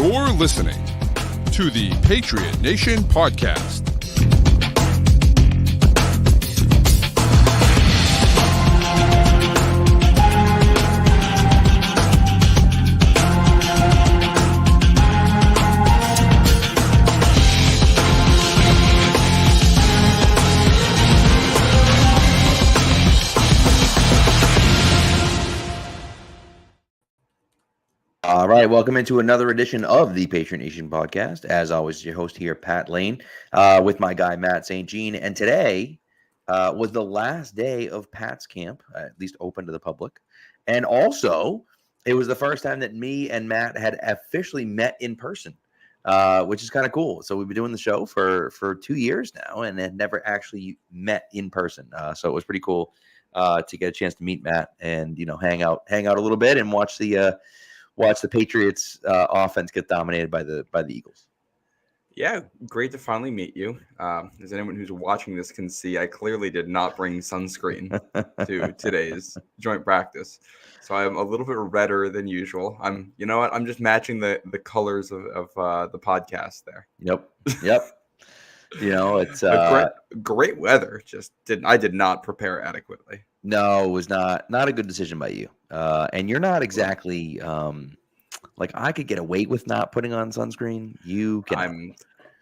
You're listening to the Patriot Nation podcast. All right, welcome into another edition of the Patriot Nation podcast. As always, your host here, Pat Lane, with my guy, Matt St. Jean. And today was the last day of Pat's camp, at least open to the public. And also, it was the first time that me and Matt had officially met in person, which is kind of cool. So we've been doing the show for 2 years now and had never actually met in person. So it was pretty cool to get a chance to meet Matt and, hang out a little bit and watch the Patriots offense get dominated by the Eagles. Yeah, great to finally meet you. As anyone who's watching this can see, I clearly did not bring sunscreen to today's joint practice. So I'm a little bit redder than usual. I'm just matching the colors of the podcast there. Yep. It's great weather. I did not prepare adequately. No, it was not a good decision by you. And you're not exactly like I could get away with not putting on sunscreen. You can.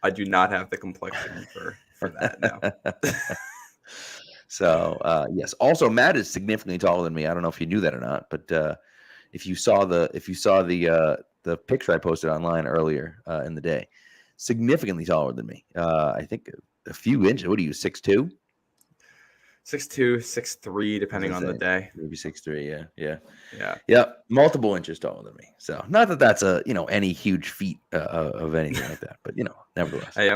I do not have the complexion for that now. So yes. Also, Matt is significantly taller than me. I don't know if you knew that or not, but if you saw the picture I posted online earlier in the day, significantly taller than me. I think a few inches. What are you, 6'2"? 6'2", 6'3", depending on the day. Maybe 6'3", yeah. Multiple inches taller than me. So not that that's any huge feat of anything like that, but nevertheless. Hey,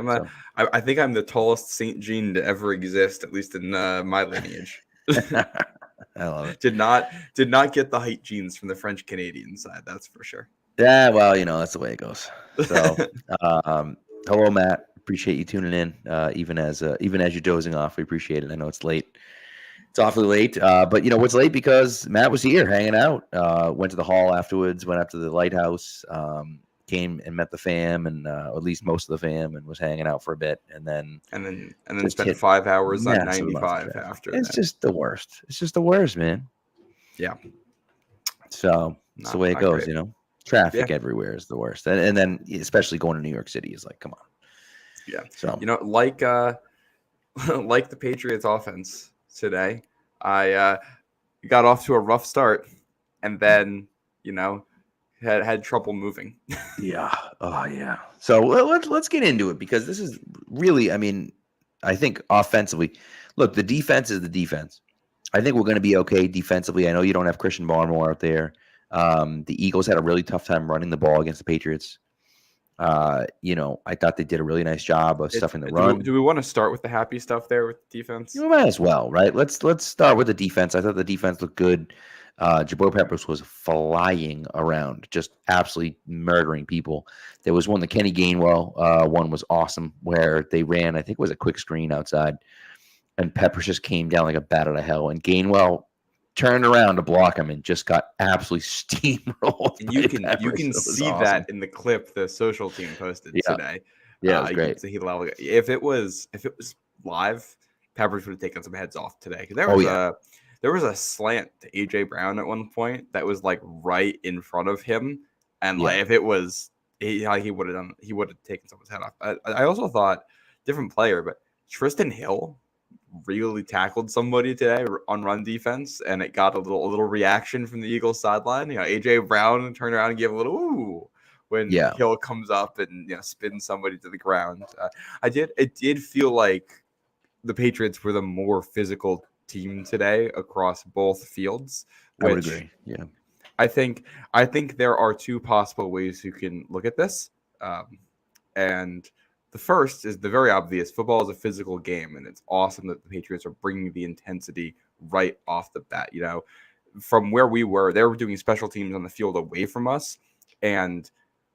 I think I'm the tallest St. Jean to ever exist, at least in my lineage. I love it. Did not get the height genes from the French Canadian side, that's for sure. Yeah, well, that's the way it goes. So, hello, Matt. Appreciate you tuning in, even as you're dozing off. We appreciate it. I know it's late. It's awfully late, but it's late because Matt was here hanging out. Went to the hall afterwards. Went up to the lighthouse. Came and met the fam, and at least most of the fam, and was hanging out for a bit, and then spent 5 hours on 95 after. It's just the worst. It's just the worst, man. Yeah. So it's the way it goes. Great. Traffic everywhere is the worst, and then especially going to New York City is like, come on. Yeah. So like the Patriots offense today, I got off to a rough start, and then had trouble moving. Yeah. Oh yeah. So let's get into it because this is really, I think offensively, look, the defense is the defense. I think we're going to be okay defensively. I know you don't have Christian Barmore out there. The Eagles had a really tough time running the ball against the Patriots. I thought they did a really nice job of stuffing the run. Do we want to start with the happy stuff there with the defense? You might as well, right? Let's start with the defense. I thought the defense looked good. Jabbar Peppers was flying around, just absolutely murdering people. There was one, the Kenny Gainwell one was awesome, where they ran, I think it was a quick screen outside, and Peppers just came down like a bat out of hell, and Gainwell turned around to block him and just got absolutely steamrolled. And you can see awesome. That in the clip the social team posted today. Yeah, it was great. If it was live, Peppers would have taken some heads off today. There was a slant to AJ Brown at one point that was like right in front of him, and like if it was he would have taken someone's head off. I also thought different player, but Tristan Hill really tackled somebody today on run defense, and it got a little reaction from the Eagles sideline. AJ Brown turned around and gave a little ooh when Hill comes up and spins somebody to the ground. It did feel like the Patriots were the more physical team today across both fields. I would agree. Yeah, I think there are two possible ways you can look at this, and the first is the very obvious. Football is a physical game, and it's awesome that the Patriots are bringing the intensity right off the bat. From where we were, they were doing special teams on the field away from us, and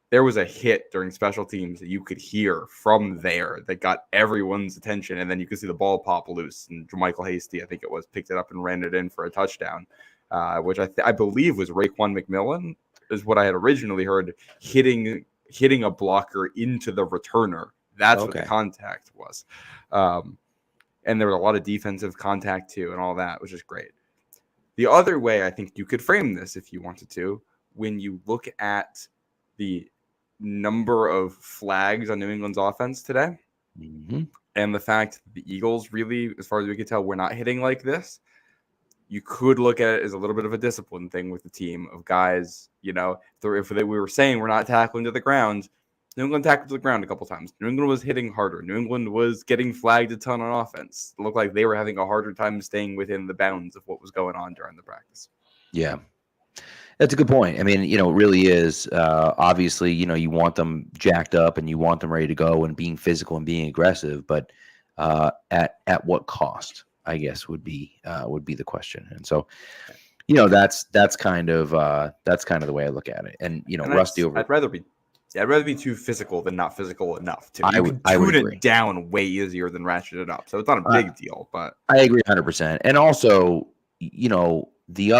there was a hit during special teams that you could hear from there that got everyone's attention, and then you could see the ball pop loose, and Jermichael Hasty, I think it was, picked it up and ran it in for a touchdown, which I believe was Raekwon McMillan, is what I had originally heard, hitting hitting a blocker into the returner. That's what the Okay. contact was. And there was a lot of defensive contact too and all that, which is great. The other way I think you could frame this if you wanted to, when you look at the number of flags on New England's offense today, and the fact that the Eagles really, as far as we can tell, we're not hitting like this, you could look at it as a little bit of a discipline thing with the team of guys, if we were saying we're not tackling to the ground, New England tackled to the ground a couple times. New England was hitting harder. New England was getting flagged a ton on offense. It looked like they were having a harder time staying within the bounds of what was going on during the practice. Yeah. That's a good point. I mean, it really is. Obviously, you want them jacked up and you want them ready to go and being physical and being aggressive, but at what cost, I guess, would be the question. And so, that's kind of the way I look at it. And Rusty over. I'd rather be too physical than not physical enough. I would agree. It down way easier than ratchet it up. So it's not a big deal, but I agree 100%. And also, the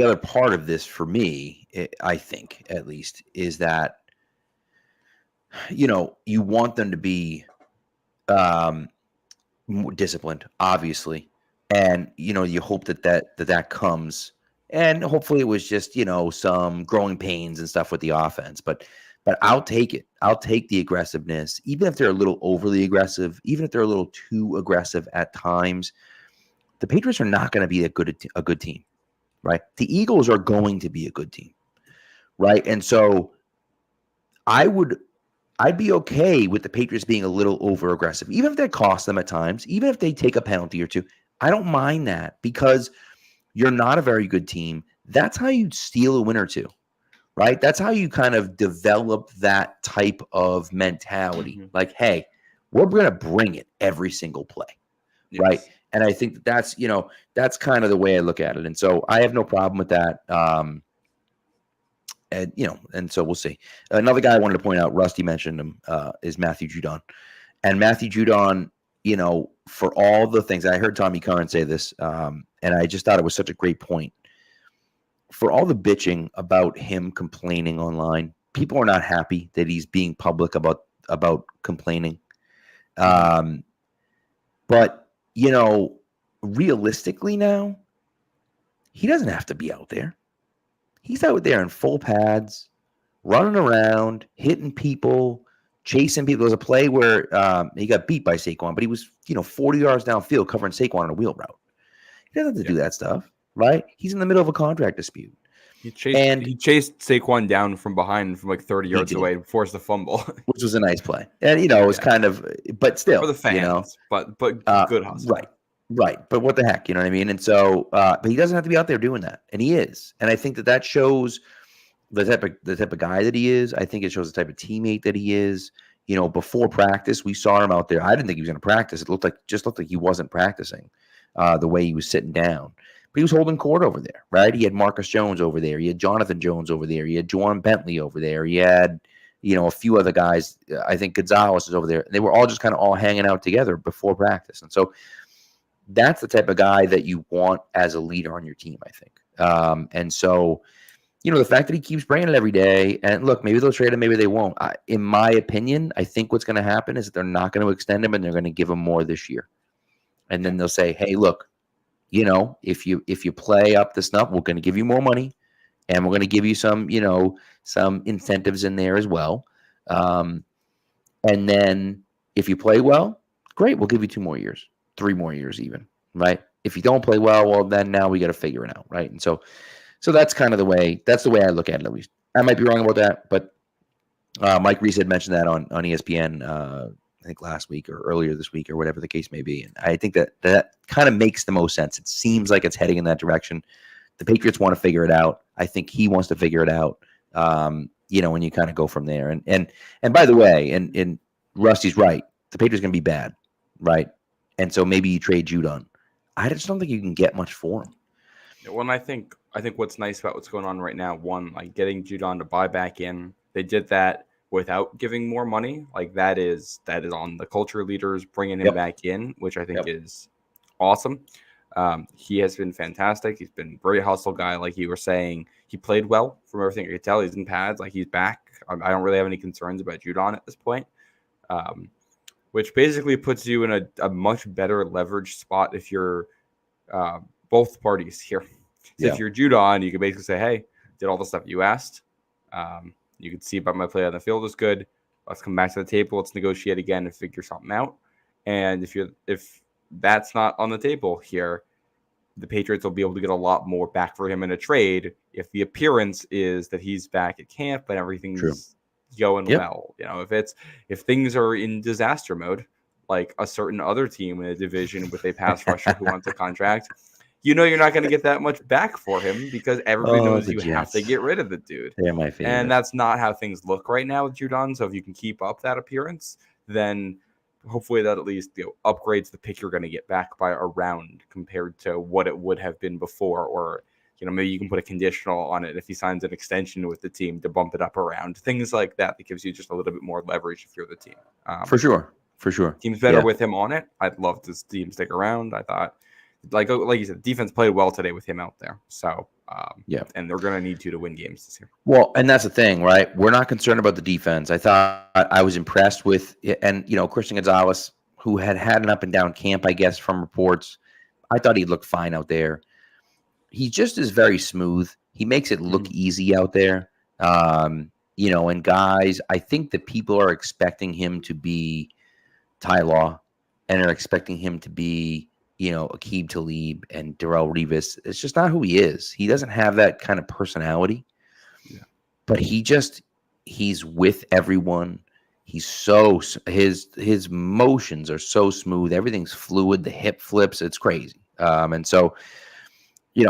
other part of this for me, I think at least, is that you want them to be more disciplined, obviously, and you hope that comes, and hopefully it was just some growing pains and stuff with the offense, but I'll take it. I'll take the aggressiveness, even if they're a little overly aggressive, even if they're a little too aggressive at times. The Patriots are not going to be a good team, right? The Eagles are going to be a good team, right? And so I'd be okay with the Patriots being a little over aggressive, even if that costs them at times, even if they take a penalty or two. I don't mind that because you're not a very good team. That's how you steal a win or two, right? That's how you kind of develop that type of mentality. Mm-hmm. Like, hey, we're going to bring it every single play, yes. Right? And I think that's kind of the way I look at it. And so I have no problem with that. And so we'll see. Another guy I wanted to point out, Rusty mentioned him, is Matthew Judon. And Matthew Judon, for all the things, I heard Tommy Curran say this, and I just thought it was such a great point. For all the bitching about him complaining online, people are not happy that he's being public about complaining. But realistically now, he doesn't have to be out there. He's out there in full pads, running around, hitting people, chasing people. There was a play where he got beat by Saquon, but he was 40 yards downfield covering Saquon on a wheel route. He doesn't have to do that stuff, right? He's in the middle of a contract dispute. He chased Saquon down from behind from like 30 yards away and forced a fumble. Which was a nice play. And, it was kind of – but still. For the fans, but good hustle. Right. But what the heck, you know what I mean? And so but he doesn't have to be out there doing that. And he is. And I think that shows the type of guy that he is. I think it shows the type of teammate that he is. Before practice, we saw him out there. I didn't think he was going to practice. It looked like he wasn't practicing the way he was sitting down. But he was holding court over there, right? He had Marcus Jones over there. He had Jonathan Jones over there. He had Juwan Bentley over there. He had, a few other guys. I think Gonzalez is over there. They were all just kind of all hanging out together before practice. And so that's the type of guy that you want as a leader on your team, I think. And so, the fact that he keeps bringing it every day, and look, maybe they'll trade him, maybe they won't. In my opinion, I think what's going to happen is that they're not going to extend him and they're going to give him more this year. And then they'll say, hey, look, if you play up the snuff, we're going to give you more money, and we're going to give you some incentives in there as well. And then if you play well, great, we'll give you 2 more years, 3 more years even, right? If you don't play well, then now we got to figure it out, right? And so that's kind of the way I look at it, at least. I might be wrong about that, but Mike Reese had mentioned that on ESPN, I think last week or earlier this week or whatever the case may be. And I think that kind of makes the most sense. It seems like it's heading in that direction. The Patriots want to figure it out. I think he wants to figure it out, and you kind of go from there. And by the way, and Rusty's right, the Patriots are going to be bad, right? And so maybe you trade Judon. I just don't think you can get much for him. Well, and I think what's nice about what's going on right now, one, like getting Judon to buy back in, they did that without giving more money. Like that is on the culture leaders bringing him back in, which I think is awesome. He has been fantastic. He's been a very hustle guy, like you were saying. He played well from everything I could tell. He's in pads, like he's back. I don't really have any concerns about Judon at this point, which basically puts you in a much better leverage spot if you're both parties here. So if you're Judon, you can basically say, hey, did all the stuff you asked. You can see about my play on the field is good. Let's come back to the table. Let's negotiate again and figure something out. And if that's not on the table here, the Patriots will be able to get a lot more back for him in a trade if the appearance is that he's back at camp and everything's going well. If things are in disaster mode, like a certain other team in a division with a pass rusher who wants a contract, you're not going to get that much back for him because everybody knows you have to get rid of the dude. They're my favorite. And that's not how things look right now with Judon. So if you can keep up that appearance, then hopefully that at least upgrades the pick you're going to get back by a round compared to what it would have been before. Or, maybe you can put a conditional on it if he signs an extension with the team to bump it up around. Things like that gives you just a little bit more leverage if you're the team. For sure. Team's better with him on it. I'd love to see team stick around. I thought, like you said, defense played well today with him out there. So, and they're going to need to win games this year. Well, and that's the thing, right? We're not concerned about the defense. I thought I was impressed with, and Christian Gonzalez, who had an up and down camp, I guess, from reports. I thought he looked fine out there. He just is very smooth. He makes it look easy out there. And guys, I think that people are expecting him to be Ty Law and are expecting him to be, Aqib Talib and Darrelle Revis. It's just not who he is. He doesn't have that kind of personality. Yeah. But he's with everyone. He's his motions are so smooth. Everything's fluid. The hip flips. It's crazy. And so,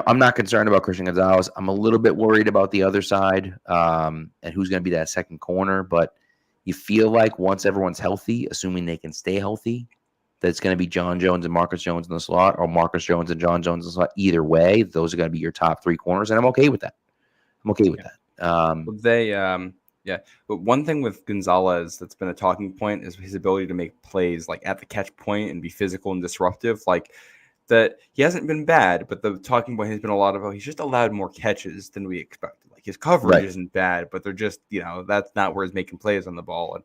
I'm not concerned about Christian Gonzalez. I'm a little bit worried about the other side and who's going to be that second corner. But you feel like once everyone's healthy, assuming they can stay healthy, that it's going to be John Jones and Marcus Jones in the slot, or Marcus Jones and John Jones in the slot. Either way, those are going to be your top three corners, and I'm okay with that. that. But one thing with Gonzalez that's been a talking point is his ability to make plays like at the catch point and be physical and disruptive. Like that, he hasn't been bad, but the talking point has been a lot of he's just allowed more catches than we expected. Like his coverage isn't bad, but they're just that's not where he's making plays on the ball. And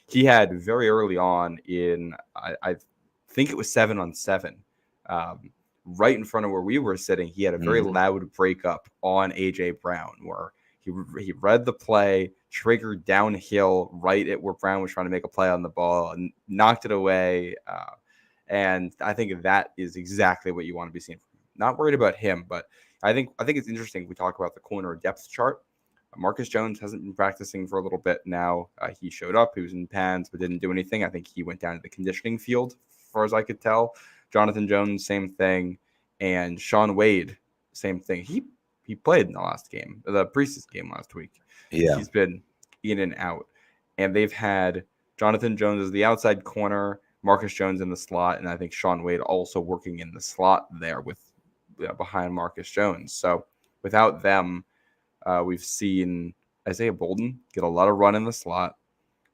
he had very early on in I think it was 7-on-7, right in front of where we were sitting. He had a very loud breakup on AJ Brown where he read the play, triggered downhill right at where Brown was trying to make a play on the ball and knocked it away. And I think that is exactly what you want to be seeing from him. Not worried about him, but I think it's interesting. We talk about the corner depth chart. Marcus Jones hasn't been practicing for a little bit now. He showed up. He was in pads, but didn't do anything. I think he went down to the conditioning field, as far as I could tell. Jonathan Jones, same thing. And Sean Wade, same thing. He played in the last game, the preseason game last week. Yeah. He's been in and out. And they've had Jonathan Jones as the outside corner, Marcus Jones in the slot, and I think Sean Wade also working in the slot there with behind Marcus Jones. So without them, we've seen Isaiah Bolden get a lot of run in the slot.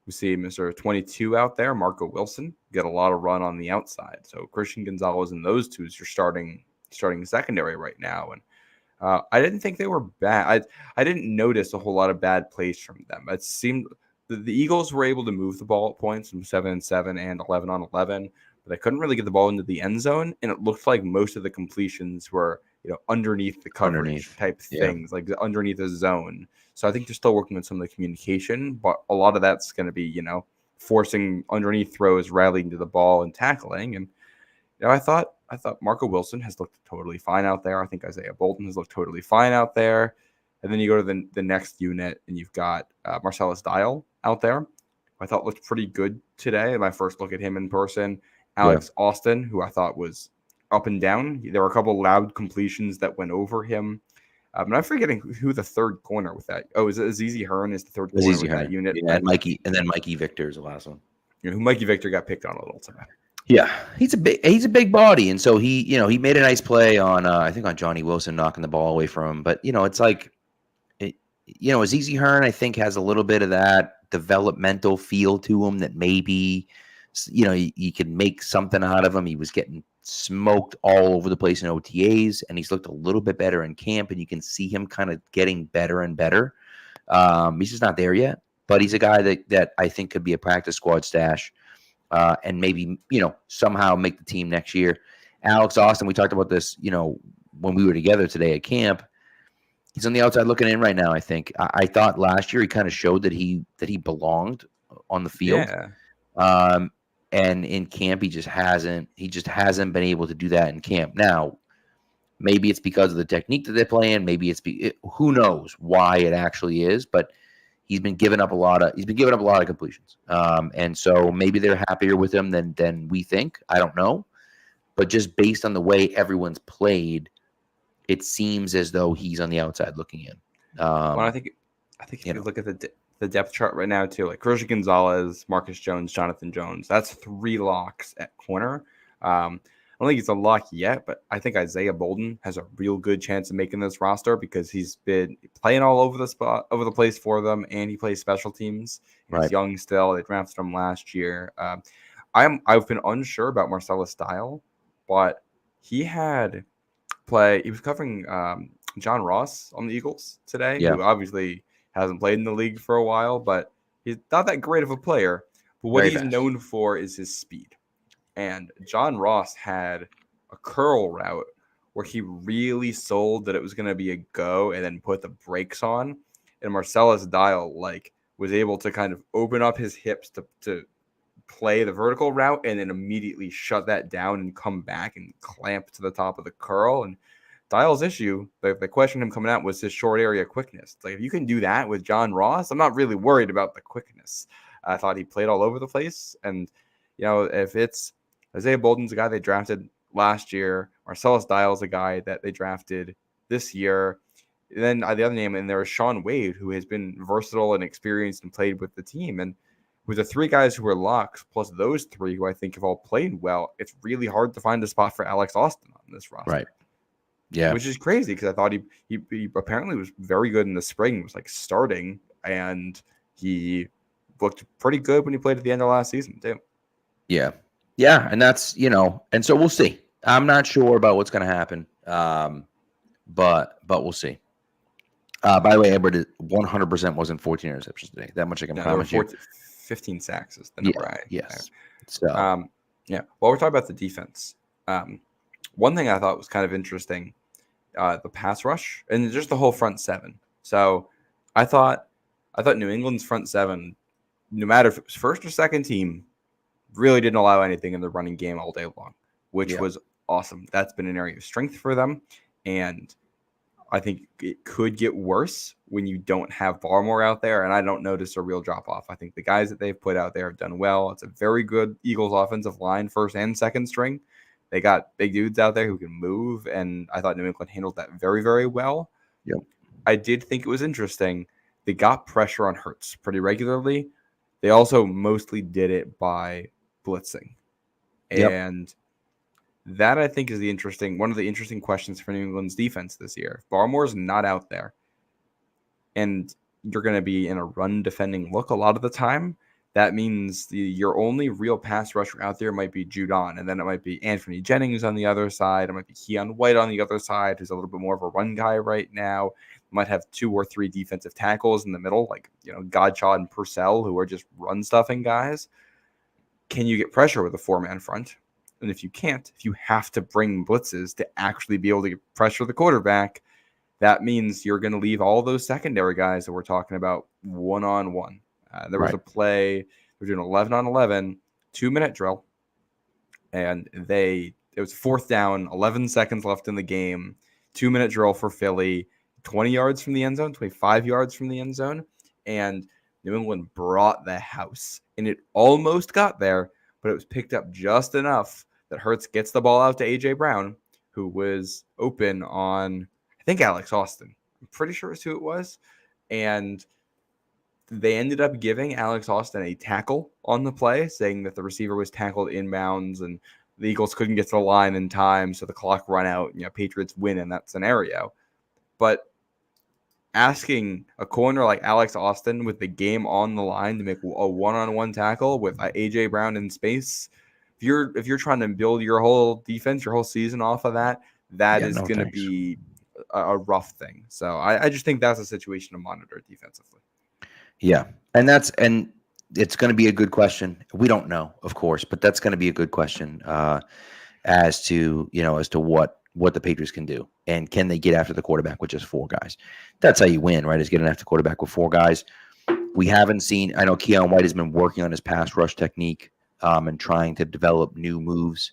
We see Mr. 22 out there, Marco Wilson, get a lot of run on the outside. So Christian Gonzalez and those two is your starting secondary right now. And I didn't think they were bad. I didn't notice a whole lot of bad plays from them. It seemed the Eagles were able to move the ball at points from 7-7 and 11-on-11, but they couldn't really get the ball into the end zone. And it looked like most of the completions were underneath the coverage type things, like underneath the zone. So I think they're still working on some of the communication, but a lot of that's going to be, forcing underneath throws, rallying to the ball and tackling. And, I thought Marco Wilson has looked totally fine out there. I think Isaiah Bolden has looked totally fine out there. And then you go to the next unit and you've got Marcellus Dial out there. I thought looked pretty good today. My first look at him in person. Alex Austin, who I thought was up and down. There were a couple loud completions that went over him. And I'm forgetting who the third corner with that. Oh, is it Azizi Hearn is the third corner with that unit? Yeah, and Mikey Victor is the last one. Who Mikey Victor got picked on a little today. Yeah, he's a big body, and so he made a nice play on I think on Johnny Wilson knocking the ball away from him. But it's like, Azizi Hearn I think has a little bit of that developmental feel to him that maybe you can make something out of him. He was getting smoked all over the place in OTAs, and he's looked a little bit better in camp, and you can see him kind of getting better and better. He's just not there yet, but he's a guy that I think could be a practice squad stash, and maybe, somehow make the team next year. Alex Austin, we talked about this, when we were together today at camp. He's on the outside looking in right now, I think. I thought last year he kind of showed that he belonged on the field. Yeah. And in camp he just hasn't been able to do that in camp. Now, maybe it's because of the technique that they're playing, maybe who knows why it actually is, but he's been giving up a lot of completions. And so maybe they're happier with him than we think. I don't know. But just based on the way everyone's played, it seems as though he's on the outside looking in. Well, I think if you look at the depth chart right now too, like Christian Gonzalez, Marcus Jones, Jonathan Jones, that's 3 locks at corner. I don't think it's a lock yet, but I think Isaiah Bolden has a real good chance of making this roster because he's been playing all over the place for them, and he plays special teams. He's young still. They drafted him last year. I've been unsure about Marcellus Dial, but he was covering John Ross on the Eagles today, who obviously hasn't played in the league for a while, but he's not that great of a player. But what he's known for is his speed. And John Ross had a curl route where he really sold that it was going to be a go and then put the brakes on. And Marcellus Dial was able to kind of open up his hips to play the vertical route and then immediately shut that down and come back and clamp to the top of the curl. And Dial's issue, the question him coming out, was his short area quickness. It's like, if you can do that with John Ross, I'm not really worried about the quickness. I thought he played all over the place. And, if it's Isaiah Bolden's a guy they drafted last year, Marcellus Dial's a guy that they drafted this year. And then the other name in there is Sean Wade, who has been versatile and experienced and played with the team. And with the 3 guys who are locks, plus those 3 who I think have all played well, it's really hard to find a spot for Alex Austin on this roster. Right. Yeah. Which is crazy because I thought he apparently was very good in the spring. He was starting, and he looked pretty good when he played at the end of last season too. Yeah. Yeah. And that's, and so we'll see. I'm not sure about what's going to happen. But we'll see. By the way, Edward, 100% wasn't 14 interceptions today. That much I can promise you. 15 sacks is the number. Yes. So, while we're talking about the defense, one thing I thought was kind of interesting, the pass rush and just the whole front 7. So I thought New England's front 7, no matter if it was first or second team, really didn't allow anything in the running game all day long, which was awesome. That's been an area of strength for them. And I think it could get worse when you don't have Barmore out there, and I don't notice a real drop-off. I think the guys that they've put out there have done well. It's a very good Eagles offensive line, first and second string. They got big dudes out there who can move, and I thought New England handled that very, very well. Yep. I did think it was interesting. They got pressure on Hurts pretty regularly. They also mostly did it by blitzing. And that, I think, is one of the interesting questions for New England's defense this year. If Barmore's not out there and you're going to be in a run defending look a lot of the time, that means your only real pass rusher out there might be Judon, and then it might be Anthony Jennings on the other side. It might be Keon White on the other side, who's a little bit more of a run guy right now. Might have 2 or 3 defensive tackles in the middle, like Godchaux and Purcell, who are just run stuffing guys. Can you get pressure with a 4-man front? And if you can't, if you have to bring blitzes to actually be able to get pressure the quarterback, that means you're going to leave all those secondary guys that we're talking about one-on-one. There was a play, we're doing 11-on-11, 2-minute drill, and it was 4th down, 11 seconds left in the game, 2-minute drill for Philly, 20 yards from the end zone, 25 yards from the end zone, and New England brought the house, and it almost got there, but it was picked up just enough that Hurts gets the ball out to A.J. Brown, who was open on, I think, Alex Austin. I'm pretty sure it's who it was, and they ended up giving Alex Austin a tackle on the play, saying that the receiver was tackled inbounds and the Eagles couldn't get to the line in time, so the clock ran out. Patriots win in that scenario. But asking a corner like Alex Austin with the game on the line to make a one-on-one tackle with A.J. Brown in space if you're trying to build your whole defense, your whole season off of that, is going to be a rough thing. So I just think that's a situation to monitor defensively. Yeah, and it's going to be a good question. We don't know, of course, but that's going to be a good question as to what the Patriots can do, and can they get after the quarterback with just 4 guys? That's how you win, right? Is getting after the quarterback with 4 guys. We haven't seen. I know Keon White has been working on his pass rush technique and trying to develop new moves.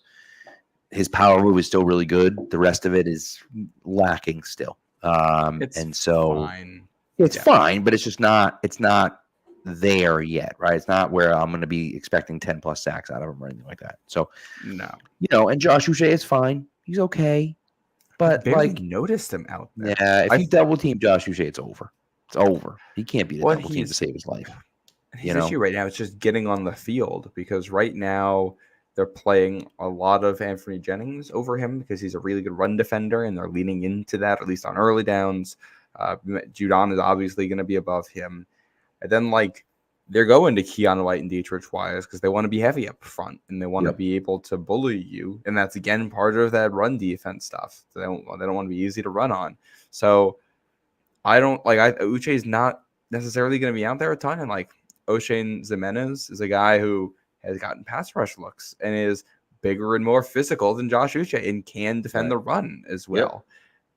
His power move is still really good. The rest of it is lacking still. It's fine. It's fine, but it's just not. It's not there yet, right? It's not where I'm going to be expecting 10+ sacks out of him or anything like that. So no, and Josh Uche is fine. He's okay, but I barely noticed him out there. Yeah, if you double team Josh Uche, it's over. It's over. He can't be the double team to save his life. His issue right now is just getting on the field, because right now they're playing a lot of Anthony Jennings over him because he's a really good run defender, and they're leaning into that, at least on early downs. Judon is obviously going to be above him. And then, they're going to Keon White and Dietrich Wise because they want to be heavy up front, and they want to be able to bully you. And that's, again, part of that run defense stuff. They don't want to be easy to run on. So Uche's not necessarily going to be out there a ton. And, O'Shane Zimenez is a guy who has gotten pass rush looks and is bigger and more physical than Josh Uche and can defend the run as well.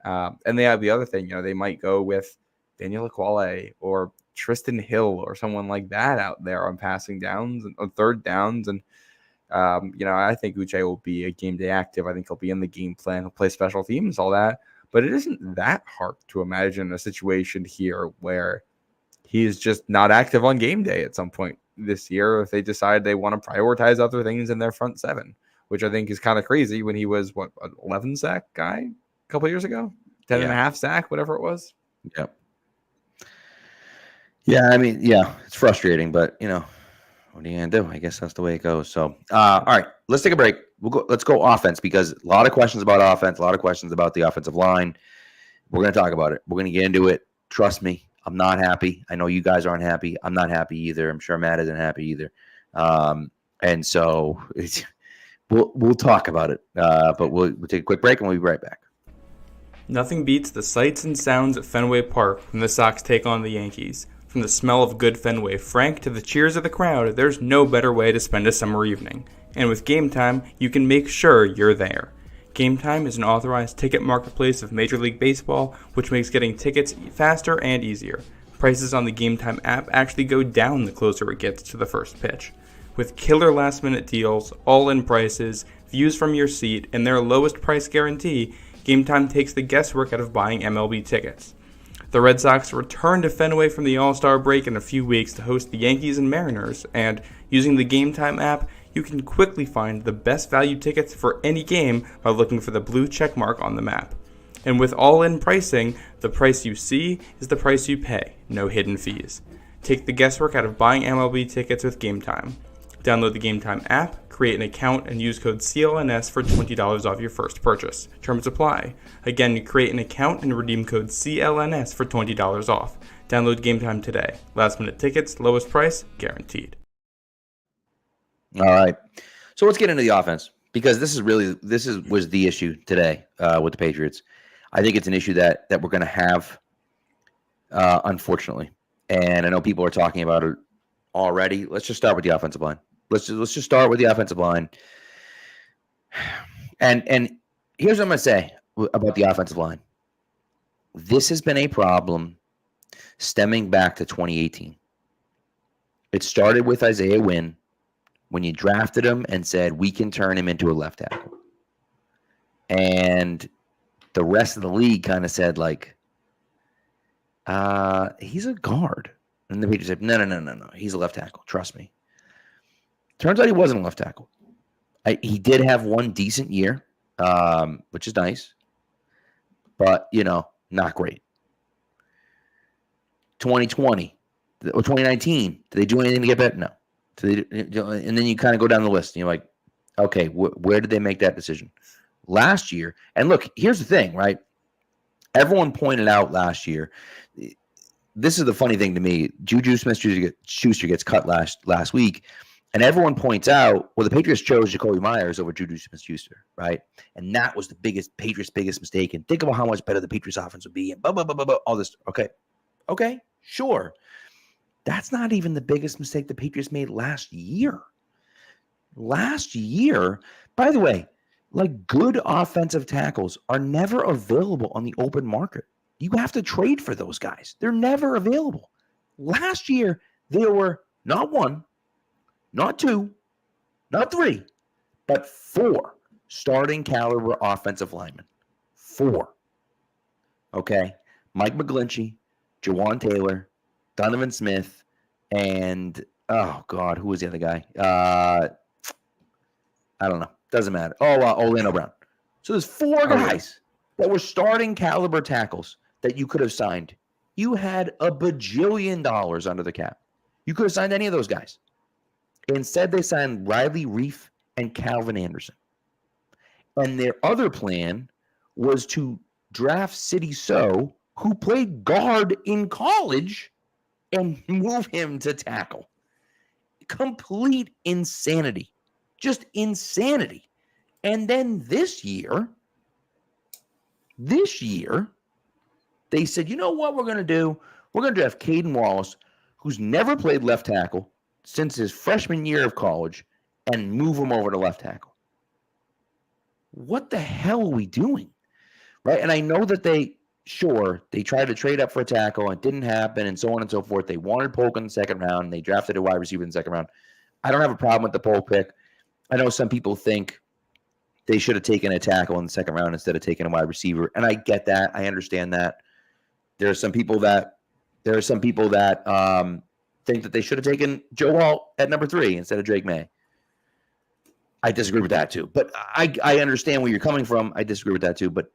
And they have the other thing, they might go with Daniel Ekuale or Tristan Hill or someone like that out there on passing downs and on third downs. And, I think Uche will be a game day active. I think he'll be in the game plan. He'll play special teams, all that. But it isn't that hard to imagine a situation here where he is just not active on game day at some point this year if they decide they want to prioritize other things in their front 7, which I think is kind of crazy when he was, an 11 sack guy a couple years ago? 10 and a half sack, whatever it was. Yep. Yeah, I mean, it's frustrating, but, what are you going to do? I guess that's the way it goes. So, all right, let's take a break. Let's go offense, because a lot of questions about offense, a lot of questions about the offensive line. We're going to talk about it. We're going to get into it. Trust me, I'm not happy. I know you guys aren't happy. I'm not happy either. I'm sure Matt isn't happy either. And so we'll talk about it. But we'll take a quick break and we'll be right back. Nothing beats the sights and sounds at Fenway Park when the Sox take on the Yankees. From the smell of good Fenway Frank to the cheers of the crowd, there's no better way to spend a summer evening. And with Game Time, you can make sure you're there. Game Time is an authorized ticket marketplace of Major League Baseball, which makes getting tickets faster and easier. Prices on the Game Time app actually go down the closer it gets to the first pitch. With killer last-minute deals, all-in prices, views from your seat, and their lowest price guarantee, Game Time takes the guesswork out of buying MLB tickets. The Red Sox return to Fenway from the All-Star break in a few weeks to host the Yankees and Mariners, and using the Game Time app, you can quickly find the best value tickets for any game by looking for the blue check mark on the map. And with all-in pricing, the price you see is the price you pay, no hidden fees. Take the guesswork out of buying MLB tickets with Game Time. Download the Game Time app, create an account, and use code CLNS for $20 off your first purchase. Terms apply. Again, create an account and redeem code CLNS for $20 off. Download Game Time today. Last minute tickets, lowest price, guaranteed. All right. So let's get into the offense, because this was the issue today with the Patriots. I think it's an issue that we're going to have, unfortunately. And I know people are talking about it already. Let's just start with the offensive line. Let's just start with the offensive line. And here's what I'm going to say about the offensive line. This has been a problem stemming back to 2018. It started with Isaiah Wynn when you drafted him and said, we can turn him into a left tackle. And the rest of the league kind of said, he's a guard. And the Patriots said, no. He's a left tackle. Trust me. Turns out he wasn't a left tackle. He did have one decent year, which is nice. But, not great. 2020 or 2019, did they do anything to get better? No. And then you kind of go down the list, and you're like, okay, where did they make that decision? Last year, and look, here's the thing, right? Everyone pointed out last year, this is the funny thing to me. Juju Smith-Schuster gets cut last week, And everyone points out, well, the Patriots chose Jacoby Myers over Juju Smith-Schuster, right? And that was the Patriots' biggest mistake. And think about how much better the Patriots offense would be and blah, blah, blah, blah, blah, all this. Okay, sure. That's not even the biggest mistake the Patriots made last year. Last year, by the way, like good offensive tackles are never available on the open market. You have to trade for those guys. They're never available. Last year, there were not one, not two, not three, but 4 starting caliber offensive linemen. 4. Okay? Mike McGlinchey, Jawan Taylor, Donovan Smith, and, oh, God, who was the other guy? I don't know. Doesn't matter. Orlando Brown. So there's 4 guys that were starting caliber tackles that you could have signed. You had a bajillion dollars under the cap. You could have signed any of those guys. Instead, they signed Riley Reif and Calvin Anderson. And their other plan was to draft Sidney So, who played guard in college, and move him to tackle. Complete insanity. Just insanity. And then this year, they said, you know what we're going to do? We're going to draft Caden Wallace, who's never played left tackle since his freshman year of college, and move him over to left tackle. What the hell are we doing? Right? And I know that they tried to trade up for a tackle and it didn't happen and so on and so forth. They wanted Polk in the second round. And they drafted a wide receiver in the second round. I don't have a problem with the Polk pick. I know some people think they should have taken a tackle in the second round instead of taking a wide receiver. And I get that. I understand that. There are some people that think that they should have taken Joe Alt at number 3 instead of Drake May. I disagree with that too. But I understand where you're coming from. I disagree with that too. But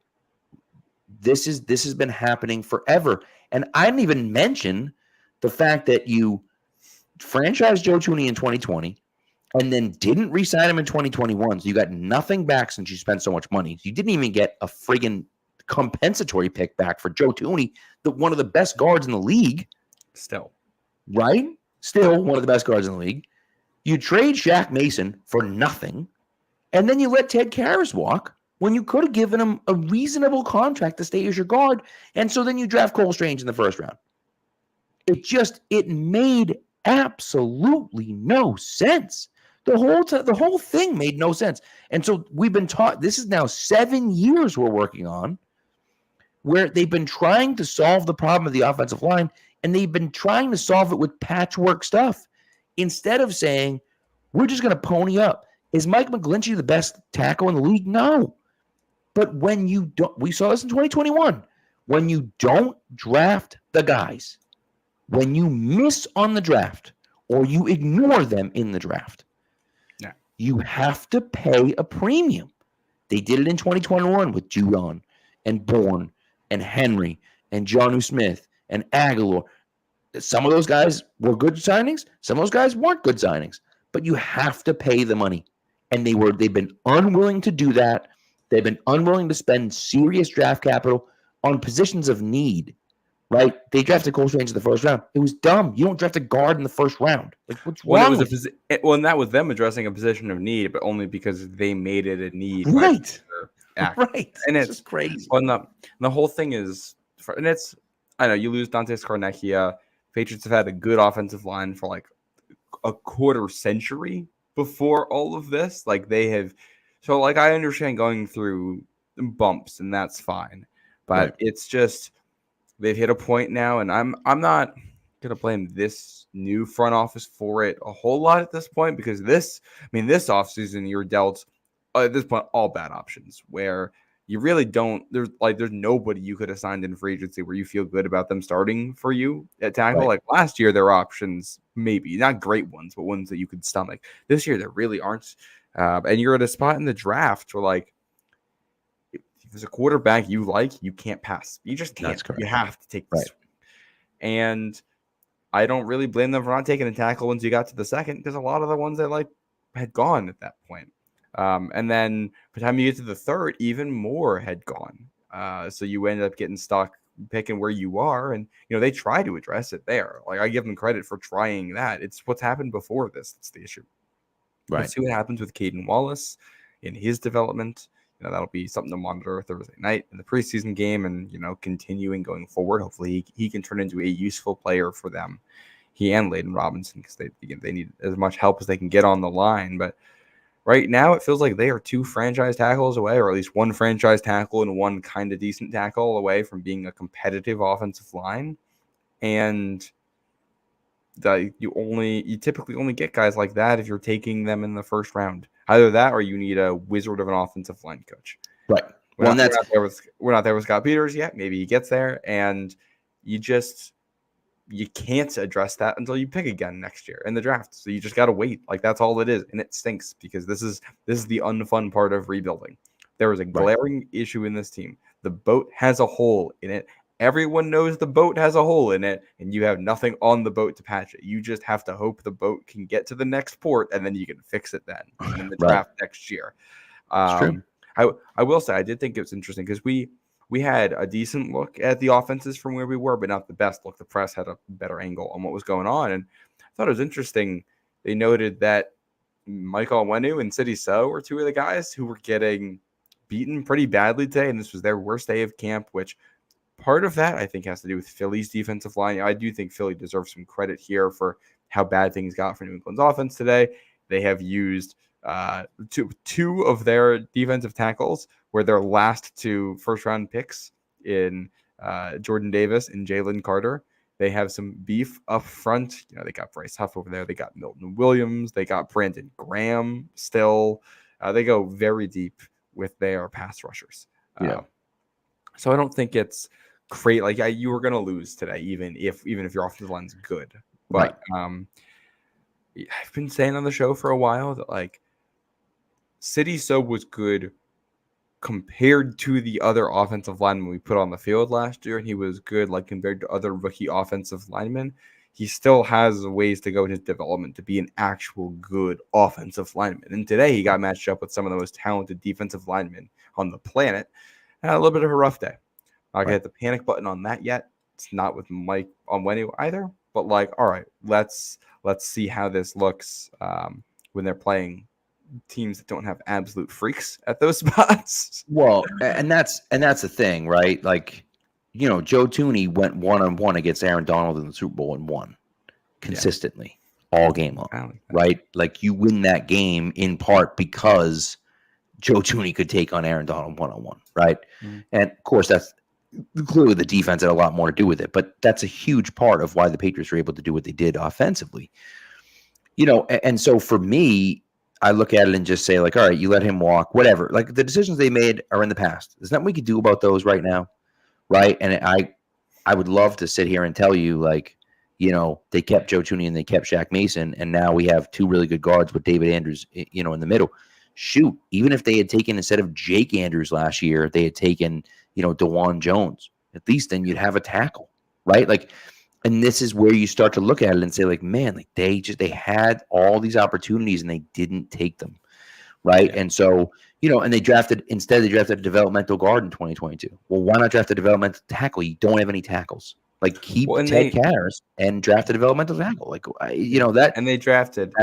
this has been happening forever. And I didn't even mention the fact that you franchised Joe Thuney in 2020 and then didn't re-sign him in 2021. So you got nothing back since you spent so much money. You didn't even get a friggin' compensatory pick back for Joe Thuney, one of the best guards in the league. Still. Right? Still one of the best guards in the league. You trade Shaq Mason for nothing, and then you let Ted Karras walk when you could have given him a reasonable contract to stay as your guard, and so then you draft Cole Strange in the first round. It made absolutely no sense. The whole thing made no sense. And so we've been taught, this is now 7 years we're working on, where they've been trying to solve the problem of the offensive line, and they've been trying to solve it with patchwork stuff. Instead of saying, we're just going to pony up. Is Mike McGlinchey the best tackle in the league? No. But when you don't, we saw this in 2021, when you don't draft the guys, when you miss on the draft, or you ignore them in the draft, you have to pay a premium. They did it in 2021 with Judon and Bourne and Henry and Jonnu Smith and Aguilar. Some of those guys were good signings. Some of those guys weren't good signings. But you have to pay the money. And they've been unwilling to do that. They've been unwilling to spend serious draft capital on positions of need. Right? They drafted Cole Strange in the first round. It was dumb. You don't draft a guard in the first round. Like, what's wrong? And that was them addressing a position of need, but only because they made it a need. Right. Right. And it's just crazy. Well, the whole thing is, and it's, I know you lose Dante Scarnecchia. Patriots have had a good offensive line for like a quarter century before all of this. Like they have, so like I understand going through bumps and that's fine, but It's just they've hit a point now, and I'm not gonna blame this new front office for it a whole lot at this point because this offseason you're dealt at this point all bad options where you really don't. There's nobody you could have signed in free agency where you feel good about them starting for you at tackle. Right. Like last year, there were options, maybe not great ones, but ones that you could stomach. This year, there really aren't. And you're at a spot in the draft where, like, if there's a quarterback you like, you can't pass. You just can't. That's correct. You have to take this. And I don't really blame them for not taking a tackle once you got to the second because a lot of the ones they like had gone at that point. And then by the time you get to the third, even more had gone. So you ended up getting stuck picking where you are. And, they try to address it there. Like I give them credit for trying that. It's what's happened before this. That's the issue. Right. Let's see what happens with Caden Wallace in his development. That'll be something to monitor Thursday night in the preseason game, and continuing going forward. Hopefully he can turn into a useful player for them. He and Layden Robinson, because they need as much help as they can get on the line. But right now, it feels like they are 2 franchise tackles away, or at least 1 franchise tackle and 1 kind of decent tackle away from being a competitive offensive line. And you typically only get guys like that if you're taking them in the first round. Either that, or you need a wizard of an offensive line coach. Right. We're not there with Scott Peters yet. Maybe he gets there, and you can't address that until you pick again next year in the draft. So you just got to wait. Like, that's all it is. And it stinks because this is the unfun part of rebuilding. There is a glaring issue in this team. The boat has a hole in it. Everyone knows the boat has a hole in it, and you have nothing on the boat to patch it. You just have to hope the boat can get to the next port, and then you can fix it then in the draft next year. It's true. I will say I did think it was interesting because we had a decent look at the offenses from where we were, but not the best look. The press had a better angle on what was going on, and I thought it was interesting. They noted that Michael Onwenu and City So were 2 of the guys who were getting beaten pretty badly today, and this was their worst day of camp, which part of that I think has to do with Philly's defensive line. I do think Philly deserves some credit here for how bad things got for New England's offense today. They have used two of their defensive tackles were their last 2 first-round picks in Jordan Davis and Jalen Carter. They have some beef up front. They got Bryce Huff over there. They got Milton Williams. They got Brandon Graham still. They go very deep with their pass rushers. So I don't think it's great. Like, you were going to lose today, even if your offensive line's good. But I've been saying on the show for a while that, like, City So was good compared to the other offensive linemen we put on the field last year, and he was good, like, compared to other rookie offensive linemen. He still has ways to go in his development to be an actual good offensive lineman. And today he got matched up with some of the most talented defensive linemen on the planet. And a little bit of a rough day. Not gonna hit the panic button on that yet. It's not with Mike Onwenu either. But, like, all right, let's see how this looks when they're playing teams that don't have absolute freaks at those spots. Well, and that's the thing, right? Like, Joe Thuney went 1-on-1 against Aaron Donald in the Super Bowl and won consistently all game long, right? Like, you win that game in part because Joe Thuney could take on Aaron Donald 1-on-1, right? Mm-hmm. And of course, that's clearly the defense had a lot more to do with it, but that's a huge part of why the Patriots were able to do what they did offensively. And so for me, I look at it and just say, like, all right, you let him walk, whatever. Like, the decisions they made are in the past. There's nothing we could do about those right now, right? And I would love to sit here and tell you, like, they kept Joe Thuney and they kept Shaq Mason, and now we have 2 really good guards with David Andrews, in the middle. Shoot, even if they had taken, instead of Jake Andrews last year, they had taken, DeJuan Jones, at least then you'd have a tackle, right? Like, and this is where you start to look at it and say, like, man, like, they had all these opportunities and they didn't take them, right? Yeah. And so, and they drafted a developmental guard in 2022. Well, why not draft a developmental tackle? You don't have any tackles. Like, keep Ted Karras and draft a developmental tackle. Like, that. And they drafted.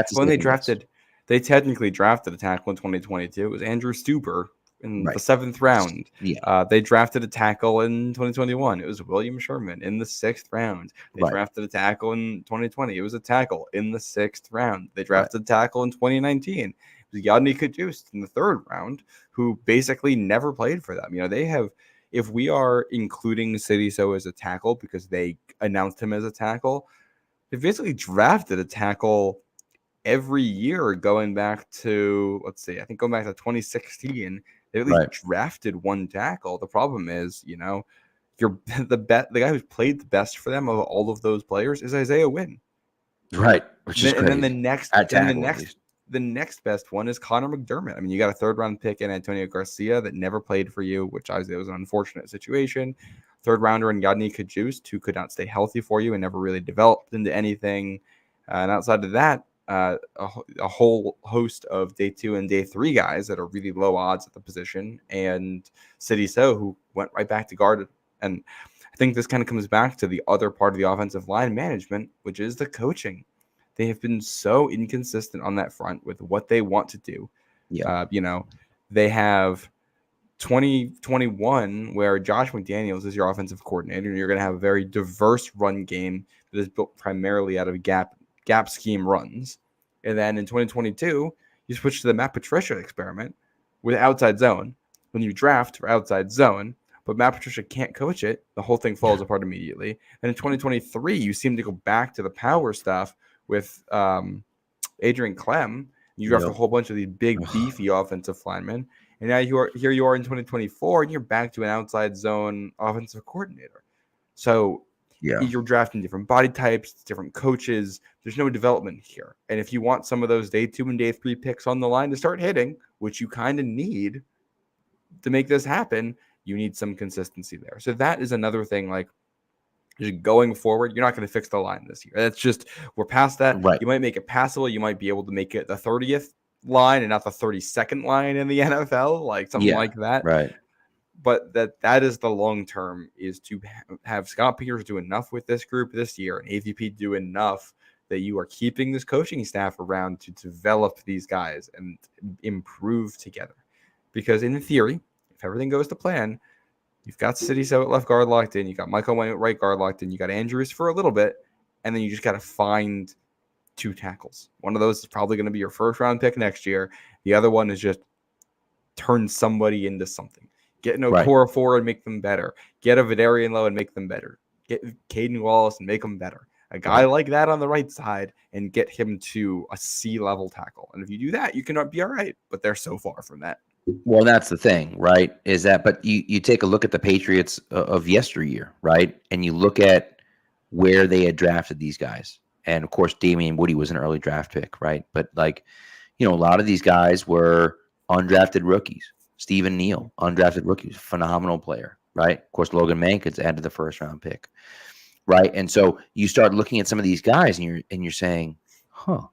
They technically drafted a tackle in 2022. It was Andrew Stuber in the 7th round. Yeah. They drafted a tackle in 2021. It was William Sherman in the 6th round. They drafted a tackle in 2020. It was a tackle in the 6th round. They drafted a tackle in 2019. It was Yadni Kajust in the 3rd round, who basically never played for them. They have, if we are including City So as a tackle because they announced him as a tackle, they basically drafted a tackle every year going back to, I think going back to 2016. They at least drafted 1 tackle. The problem is, you're the guy who's played the best for them of all of those players is Isaiah Wynn. Right. Which is crazy. And then the next best one is Connor McDermott. I mean, you got a 3rd round pick in Antonio Garcia that never played for you, which obviously was an unfortunate situation. 3rd rounder in Yadni Kajust, who could not stay healthy for you and never really developed into anything. And outside of that, a whole host of day 2 and day 3 guys that are really low odds at the position, and City So, who went right back to guard. And I think this kind of comes back to the other part of the offensive line management, which is the coaching. They have been so inconsistent on that front with what they want to do. Yeah. They have 2021 where Josh McDaniels is your offensive coordinator, and you're going to have a very diverse run game that is built primarily out of gap scheme runs. And then in 2022, you switch to the Matt Patricia experiment with outside zone. When you draft for outside zone, but Matt Patricia can't coach it, the whole thing falls apart immediately. And in 2023, you seem to go back to the power stuff with Adrian Clem. You draft a whole bunch of these big, beefy offensive linemen. And now here you are in 2024, and you're back to an outside zone offensive coordinator. So you're drafting different body types, different coaches. There's no development here. And if you want some of those day 2 and day 3 picks on the line to start hitting, which you kind of need to make this happen, you need some consistency there. So that is another thing, like, just going forward, you're not going to fix the line this year. That's just, we're past that. Right. You might make it passable. You might be able to make it the 30th line and not the 32nd line in the NFL, like something like that. Right. But that is the long term, is to have Scott Peters do enough with this group this year and AVP do enough that you are keeping this coaching staff around to develop these guys and improve together. Because in theory, if everything goes to plan, you've got City-So at left guard locked in, you got Michael Wayne at right guard locked in, you got Andrews for a little bit, and then you just got to find 2 tackles. One of those is probably going to be your first round pick next year. The other one is just turn somebody into something. Get an Okorafor and make them better. Get a Vidarian Lowe and make them better. Get Caden Wallace and make them better. A guy like that on the right side and get him to a C-level tackle. And if you do that, you can be all right. But they're so far from that. Well, that's the thing, right? Is that, but you take a look at the Patriots of yesteryear, right? And you look at where they had drafted these guys. And of course, Damian Woody was an early draft pick, right? But like, a lot of these guys were undrafted rookies. Stephen Neal, undrafted rookie, phenomenal player, right? Of course, Logan Mankins added the first round pick, right? And so you start looking at some of these guys, and you're saying, well,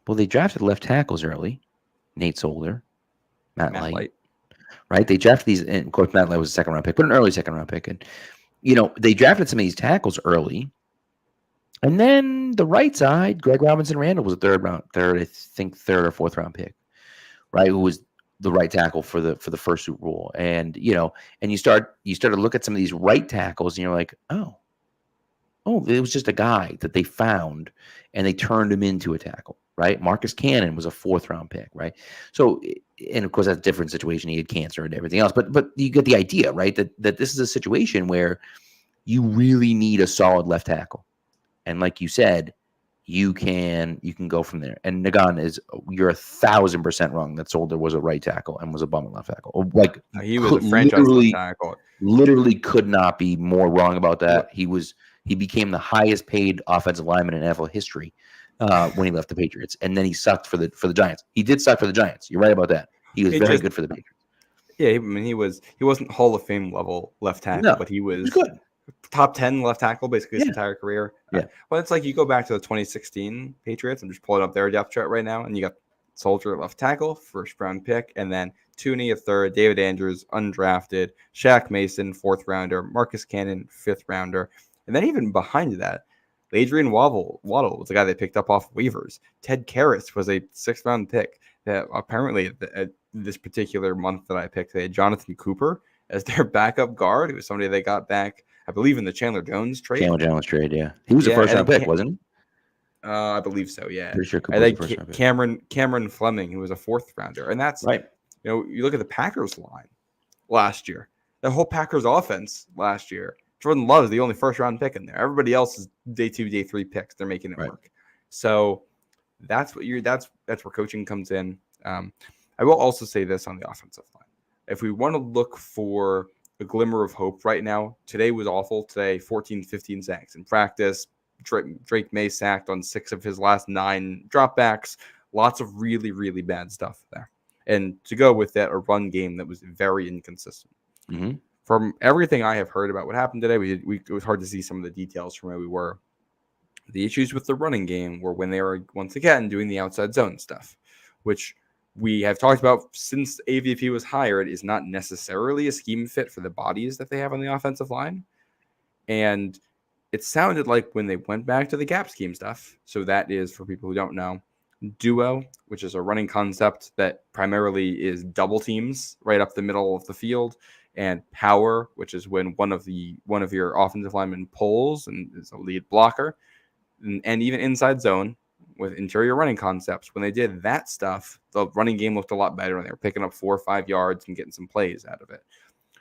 they drafted left tackles early. Nate Solder, Matt Light, right? They drafted these, and of course, Matt Light was a second round pick, but an early second round pick. And they drafted some of these tackles early. And then the right side, Greg Robinson Randall was a third or fourth round pick, right? Who was the right tackle for the first Super Bowl. And and you start to look at some of these right tackles, and you're like, oh, it was just a guy that they found and they turned him into a tackle, right? Marcus Cannon was a 4th round pick, right? So, and of course that's a different situation. He had cancer and everything else, but you get the idea, right? That this is a situation where you really need a solid left tackle. And like you said, you can go from there. And Nagan, you're 1,000% wrong that Solder was a right tackle and was a bum at left tackle. Like, he was a franchise left tackle. Literally could not be more wrong about that. He became the highest paid offensive lineman in NFL history when he left the Patriots, and then he sucked for the Giants. He did suck for the Giants. You're right about that. He was very good for the Patriots. Yeah, I mean, he wasn't Hall of Fame level left tackle, but he was good. Top 10 left tackle basically his entire career. Yeah. Well, it's like you go back to the 2016 Patriots. I'm just pulling up their depth chart right now, and you got Soldier at left tackle, first round pick, and then Tooney a third, David Andrews undrafted, Shaq Mason 4th rounder, Marcus Cannon 5th rounder, and then even behind that, Adrian Waddle was the guy they picked up off waivers. Ted Karras was a 6th round pick. That apparently at this particular month that I picked, they had Jonathan Cooper as their backup guard. It was somebody they got back, I believe, in the Chandler Jones trade. Yeah. He was a first round pick, wasn't he? I believe so, yeah. Pretty sure I think Cameron Fleming, who was a 4th rounder. And that's right. You look at the Packers line last year. The whole Packers offense last year. Jordan Love is the only first round pick in there. Everybody else is day 2, day 3 picks. They're making it work. So that's where coaching comes in. I will also say this on the offensive line. If we want to look for a glimmer of hope right now, today was awful. Today, 14, 15 sacks in practice. Drake May sacked on 6 of his last 9 dropbacks. Lots of really, really bad stuff there. And to go with that, a run game that was very inconsistent. Mm-hmm. From everything I have heard about what happened today, it was hard to see some of the details from where we were. The issues with the running game were when they were, once again, doing the outside zone stuff, which we have talked about since AVP was hired is not necessarily a scheme fit for the bodies that they have on the offensive line. And it sounded like when they went back to the gap scheme stuff, so that is, for people who don't know, duo, which is a running concept that primarily is double teams right up the middle of the field, and power, which is when one of your offensive linemen pulls and is a lead blocker, and even inside zone with interior running concepts. When they did that stuff, the running game looked a lot better, and they were picking up 4 or 5 yards and getting some plays out of it.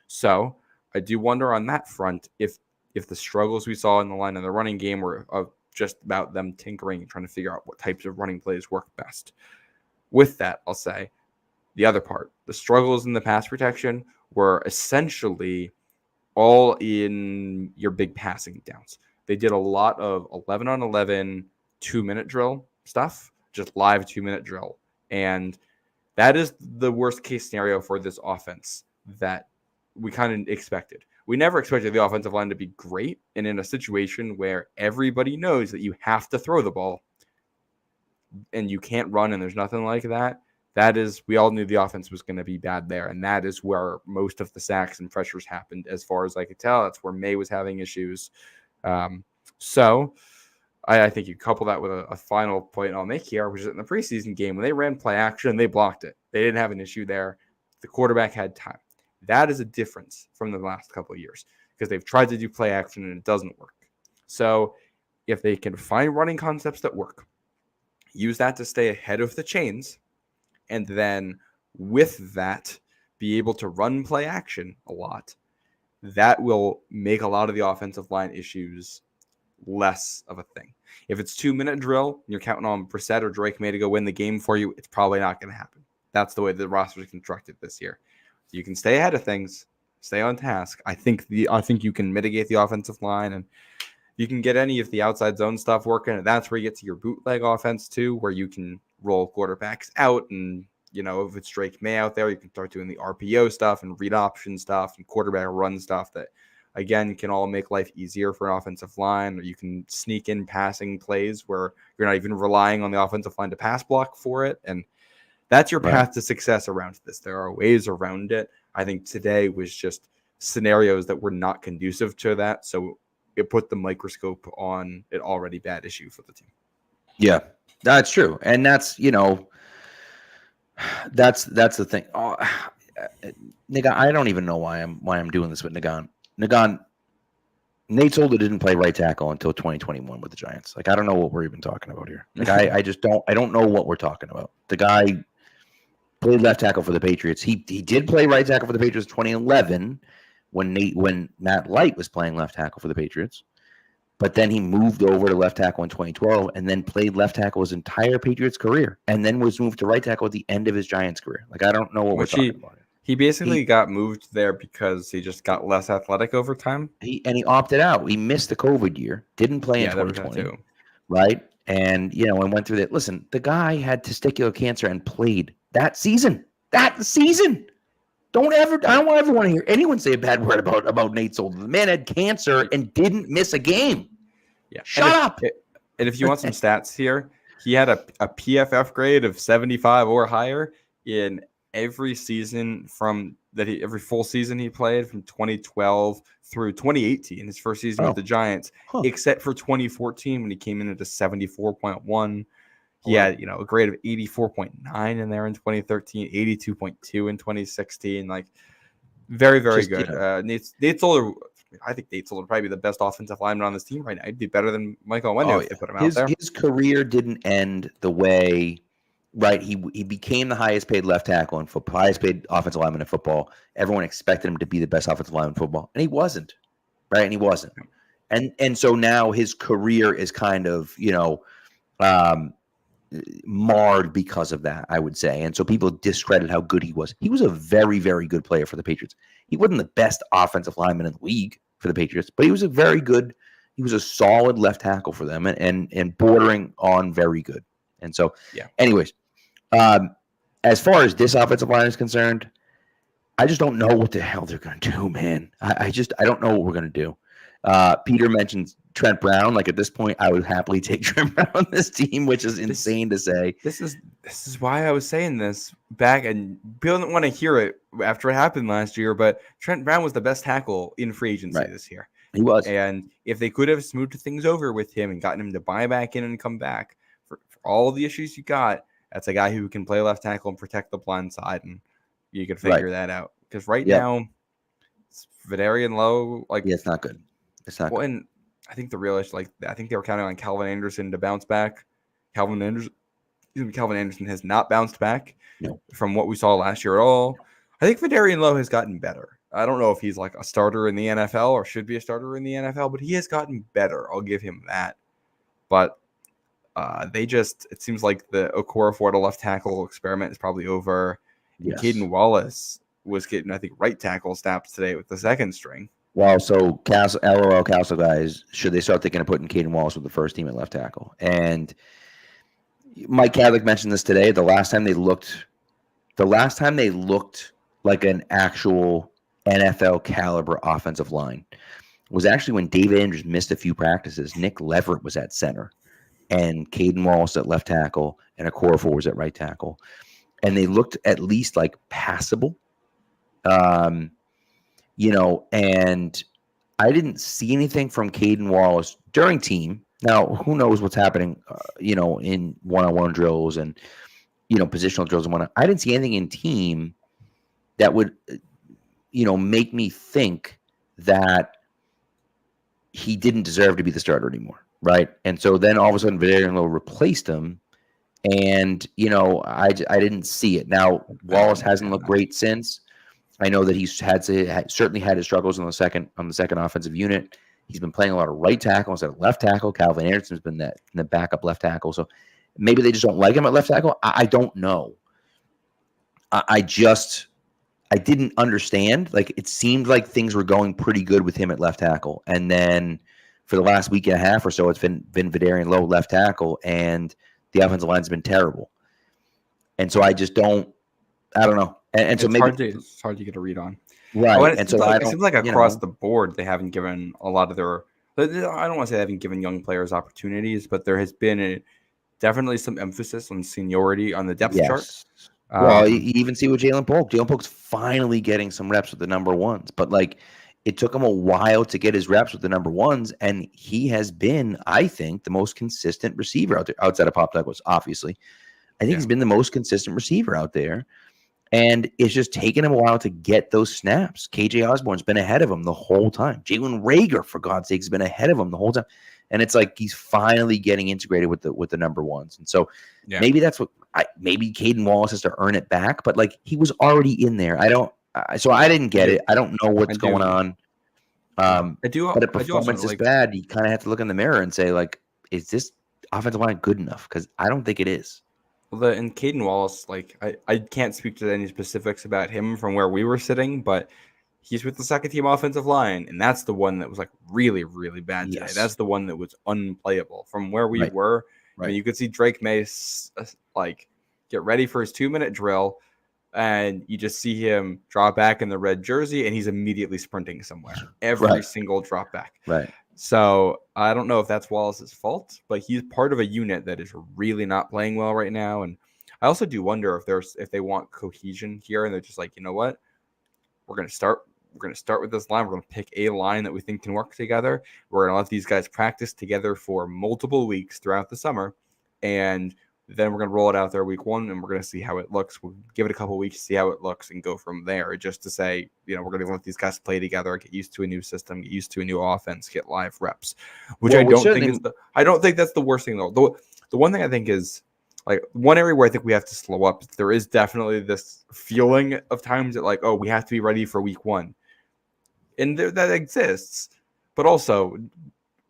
So I do wonder on that front if the struggles we saw in the line of the running game were just about them tinkering and trying to figure out what types of running plays work best. With that, I'll say the other part, the struggles in the pass protection were essentially all in your big passing downs. They did a lot of 11-on-11 2-minute drill stuff, just live 2-minute drill. And that is the worst case scenario for this offense that we kind of expected. We never expected the offensive line to be great. And in a situation where everybody knows that you have to throw the ball and you can't run and there's nothing like that, we all knew the offense was going to be bad there. And that is where most of the sacks and pressures happened, as far as I could tell. That's where May was having issues. So I think you couple that with a final point I'll make here, which is in the preseason game, when they ran play action, they blocked it. They didn't have an issue there. The quarterback had time. That is a difference from the last couple of years, because they've tried to do play action and it doesn't work. So if they can find running concepts that work, use that to stay ahead of the chains, and then with that, be able to run play action a lot, that will make a lot of the offensive line issues less of a thing. If it's 2-minute drill, and you're counting on Brissett or Drake May to go win the game for you, it's probably not going to happen. That's the way the roster is constructed this year. You can stay ahead of things, stay on task. I think you can mitigate the offensive line, and you can get any of the outside zone stuff working. And that's where you get to your bootleg offense too, where you can roll quarterbacks out, and if it's Drake May out there, you can start doing the RPO stuff and read option stuff and quarterback run stuff that, again, can all make life easier for an offensive line. Or you can sneak in passing plays where you're not even relying on the offensive line to pass block for it. And that's your path to success around this. There are ways around it. I think today was just scenarios that were not conducive to that. So it put the microscope on an already bad issue for the team. Yeah, that's true. And that's the thing. Oh, Nagan, I don't even know why I'm doing this with Nagan. Nate Solder didn't play right tackle until 2021 with the Giants. Like, I don't know what we're even talking about here. Like, I just don't know what we're talking about. The guy played left tackle for the Patriots. He did play right tackle for the Patriots in 2011 when Matt Light was playing left tackle for the Patriots. But then he moved over to left tackle in 2012 and then played left tackle his entire Patriots career, and then was moved to right tackle at the end of his Giants career. Like, I don't know what we're talking about here. He basically got moved there because he just got less athletic over time. He opted out. He missed the COVID year, didn't play in 2020, right? And and went through that. Listen, the guy had testicular cancer and played that season. I don't ever want to hear anyone say a bad word about Nate Solder. The man had cancer and didn't miss a game. Yeah, shut up. And if you want some stats here, he had a PFF grade of 75 or higher in every season every full season he played from 2012 through 2018, his first season with the Giants, except for 2014 when he came in at a 74.1. He had, a grade of 84.9 in there in 2013, 82.2 in 2016. Like, very, very good. Nate Solder, I think Nate Solder would probably be the best offensive lineman on this team right now. He'd be better than Michael Onwenu if they put him out there. His career didn't end the way, right? He became the highest paid left tackle in football, highest paid offensive lineman in football. Everyone expected him to be the best offensive lineman in football, and he wasn't, right? And he wasn't. And so now his career is kind of, marred because of that, I would say. And so people discredit how good he was. He was a very, very good player for the Patriots. He wasn't the best offensive lineman in the league for the Patriots, but he was he was a solid left tackle for them and bordering on very good. And so, anyways, as far as this offensive line is concerned, I just don't know what the hell they're going to do, man. I don't know what we're going to do. Peter mentioned Trent Brown. Like, at this point, I would happily take Trent Brown on this team, which is insane to say. This is why I was saying this back, and people didn't want to hear it after it happened last year, but Trent Brown was the best tackle in free agency this year. He was. And if they could have smoothed things over with him and gotten him to buy back in and come back for all the issues you got, that's a guy who can play left tackle and protect the blind side, and you can figure that out. Because now, Vidarian Lowe, it's not good. It's not good. And I think the real issue, I think they were counting on Calvin Anderson to bounce back. Calvin Anderson has not bounced back from what we saw last year at all. I think Vidarian Lowe has gotten better. I don't know if he's like a starter in the NFL or should be a starter in the NFL, but he has gotten better. I'll give him that. But it seems like the Okorafor to left tackle experiment is probably over. Yes. Caden Wallace was getting, I think, right tackle snaps today with the second string. Well, so LOL Castle guys, should they start thinking of putting Caden Wallace with the first team at left tackle? And Mike Cadlick mentioned this today. The last time they looked like an actual NFL caliber offensive line was actually when David Andrews missed a few practices. Nick Leverett was at center, and Caden Wallace at left tackle, and Okorafor was at right tackle, and they looked at least like passable. And I didn't see anything from Caden Wallace during team. Now, who knows what's happening, in one-on-one drills and, positional drills and whatnot. I didn't see anything in team that would, make me think that he didn't deserve to be the starter anymore, right? And so then all of a sudden, Vidarian Lowe replaced him, and, I didn't see it. Now, Wallace hasn't looked great since. I know that he's certainly had his struggles on the second offensive unit. He's been playing a lot of right tackle instead of left tackle. Calvin Anderson's been the backup left tackle. So maybe they just don't like him at left tackle. I don't know. I didn't understand. Like, it seemed like things were going pretty good with him at left tackle. And then for the last week and a half or so, it's been Vidarian Lowe left tackle, and the offensive line's been terrible. And so I don't know. And so it's hard to get a read on. Right. It seems like across the board, they haven't given a lot of their – I don't want to say they haven't given young players opportunities, but there has been definitely some emphasis on seniority on the depth chart. Well, you even see with Jalen Polk. Jalen Polk's finally getting some reps with the number ones, but it took him a while to get his reps with the number ones, and he has been, I think, the most consistent receiver out there, outside of Pop Douglas, obviously. I think he's been the most consistent receiver out there. And it's just taken him a while to get those snaps. KJ Osborne's been ahead of him the whole time. Jalen Reagor, for God's sake, has been ahead of him the whole time. And it's like he's finally getting integrated with the number ones. And so maybe that's what maybe Caden Wallace has to earn it back. But he was already in there. So I didn't get it. I don't know what's going on. But if performance is bad, you kind of have to look in the mirror and say, is this offensive line good enough? Because I don't think it is. Well, and Caden Wallace, I can't speak to any specifics about him from where we were sitting, but he's with the second team offensive line, and that's the one that was really, really bad today. That's the one that was unplayable. From where we were, I mean, you could see Drake Mace get ready for his 2-minute drill, and you just see him draw back in the red jersey, and he's immediately sprinting somewhere. Every single drop back. Right. So I don't know if that's Wallace's fault, but he's part of a unit that is really not playing well right now. And I also do wonder if they want cohesion here, and they're just like, you know what, we're going to start with this line. We're going to pick a line that we think can work together. We're going to let these guys practice together for multiple weeks throughout the summer, and then we're going to roll it out there week one, and we're going to see how it looks. We'll give it a couple of weeks, see how it looks, and go from there. Just to say, we're going to let these guys play together, get used to a new system, get used to a new offense, get live reps. Which I don't think that's the worst thing though. The one thing I think is one area where I think we have to slow up. There is definitely this feeling of times that we have to be ready for week one, and that exists. But also,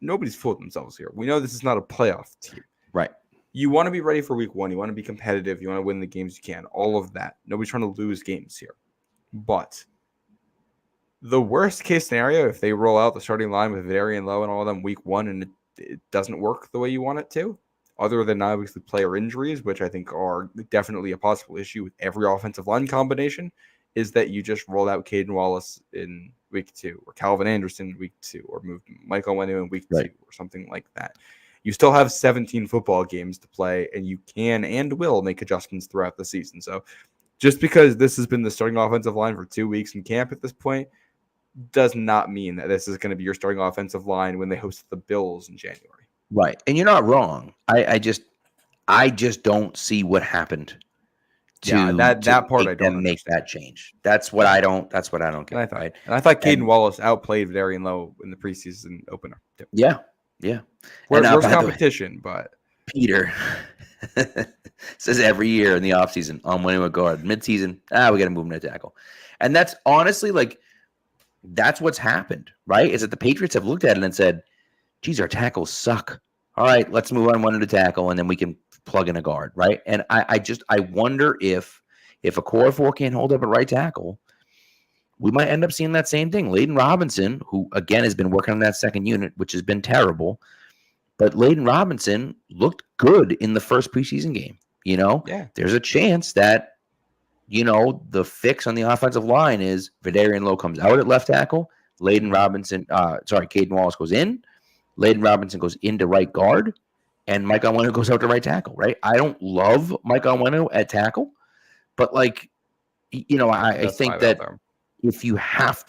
nobody's fooled themselves here. We know this is not a playoff team, right? You want to be ready for week one. You want to be competitive. You want to win the games you can. All of that. Nobody's trying to lose games here. But the worst case scenario, if they roll out the starting line with Vidarian Lowe and all of them week one and it doesn't work the way you want it to, other than obviously player injuries, which I think are definitely a possible issue with every offensive line combination, is that you just roll out Caden Wallace in week 2 or Calvin Anderson in week 2 or move Michael Wenu in week 2 or something like that. You still have 17 football games to play, and you can and will make adjustments throughout the season. So just because this has been the starting offensive line for 2 weeks in camp at this point does not mean that this is going to be your starting offensive line when they host the Bills in January. Right. And you're not wrong. I just don't see what happened to that part make I don't them make understand. that change. That's what I don't get. And I thought Caden Wallace outplayed Vidarian Lowe in the preseason opener. Yeah. Where's competition, but Peter says every year in the offseason, I'm winning a guard. Midseason, we got to move him to tackle. And that's honestly that's what's happened, right? Is that the Patriots have looked at it and said, geez, our tackles suck. All right, let's move on one to tackle, and then we can plug in a guard, right? And I wonder if a core four can't hold up at right tackle, we might end up seeing that same thing. Layden Robinson, who again has been working on that second unit, which has been terrible, but Layden Robinson looked good in the first preseason game. There's a chance that the fix on the offensive line is Vidarian Lowe comes out at left tackle, Caden Wallace goes in, Layden Robinson goes into right guard, and Mike Onwenu goes out to right tackle, right? I don't love Mike Onwenu at tackle, but I think that if you have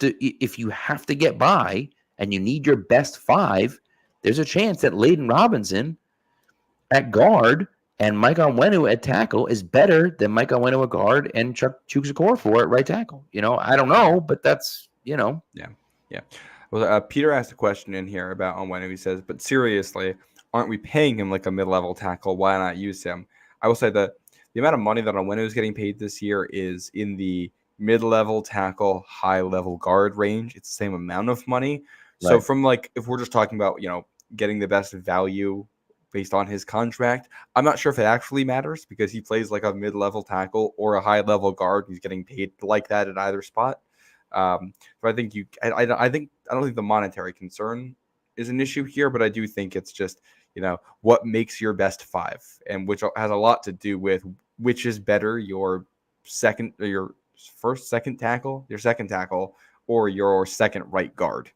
to get by and you need your best five, there's a chance that Layden Robinson at guard and Mike Onwenu at tackle is better than Mike Onwenu at guard and Chuck Okorafor at right tackle. I don't know, but that's. Yeah. Well, Peter asked a question in here about Onwenu. He says, but seriously, aren't we paying him like a mid-level tackle? Why not use him? I will say that the amount of money that Onwenu is getting paid this year is in the mid-level tackle, high-level guard range. It's the same amount of money. Right. So from if we're just talking about, getting the best value based on his contract, I'm not sure if it actually matters because he plays like a mid-level tackle or a high-level guard. He's getting paid like that at either spot. But I think I don't think the monetary concern is an issue here, but I do think it's just, what makes your best five, and which has a lot to do with which is better, your second tackle, or your second right guard.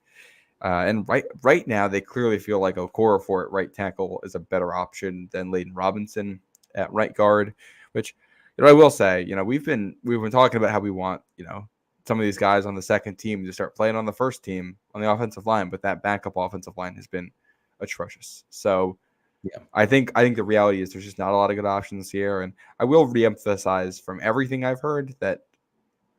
And right now, they clearly feel like Okorafor at right tackle is a better option than Layden Robinson at right guard. Which, I will say, we've been talking about how we want, some of these guys on the second team to start playing on the first team on the offensive line, but that backup offensive line has been atrocious. So, yeah, I think the reality is there's just not a lot of good options here, and I will reemphasize from everything I've heard that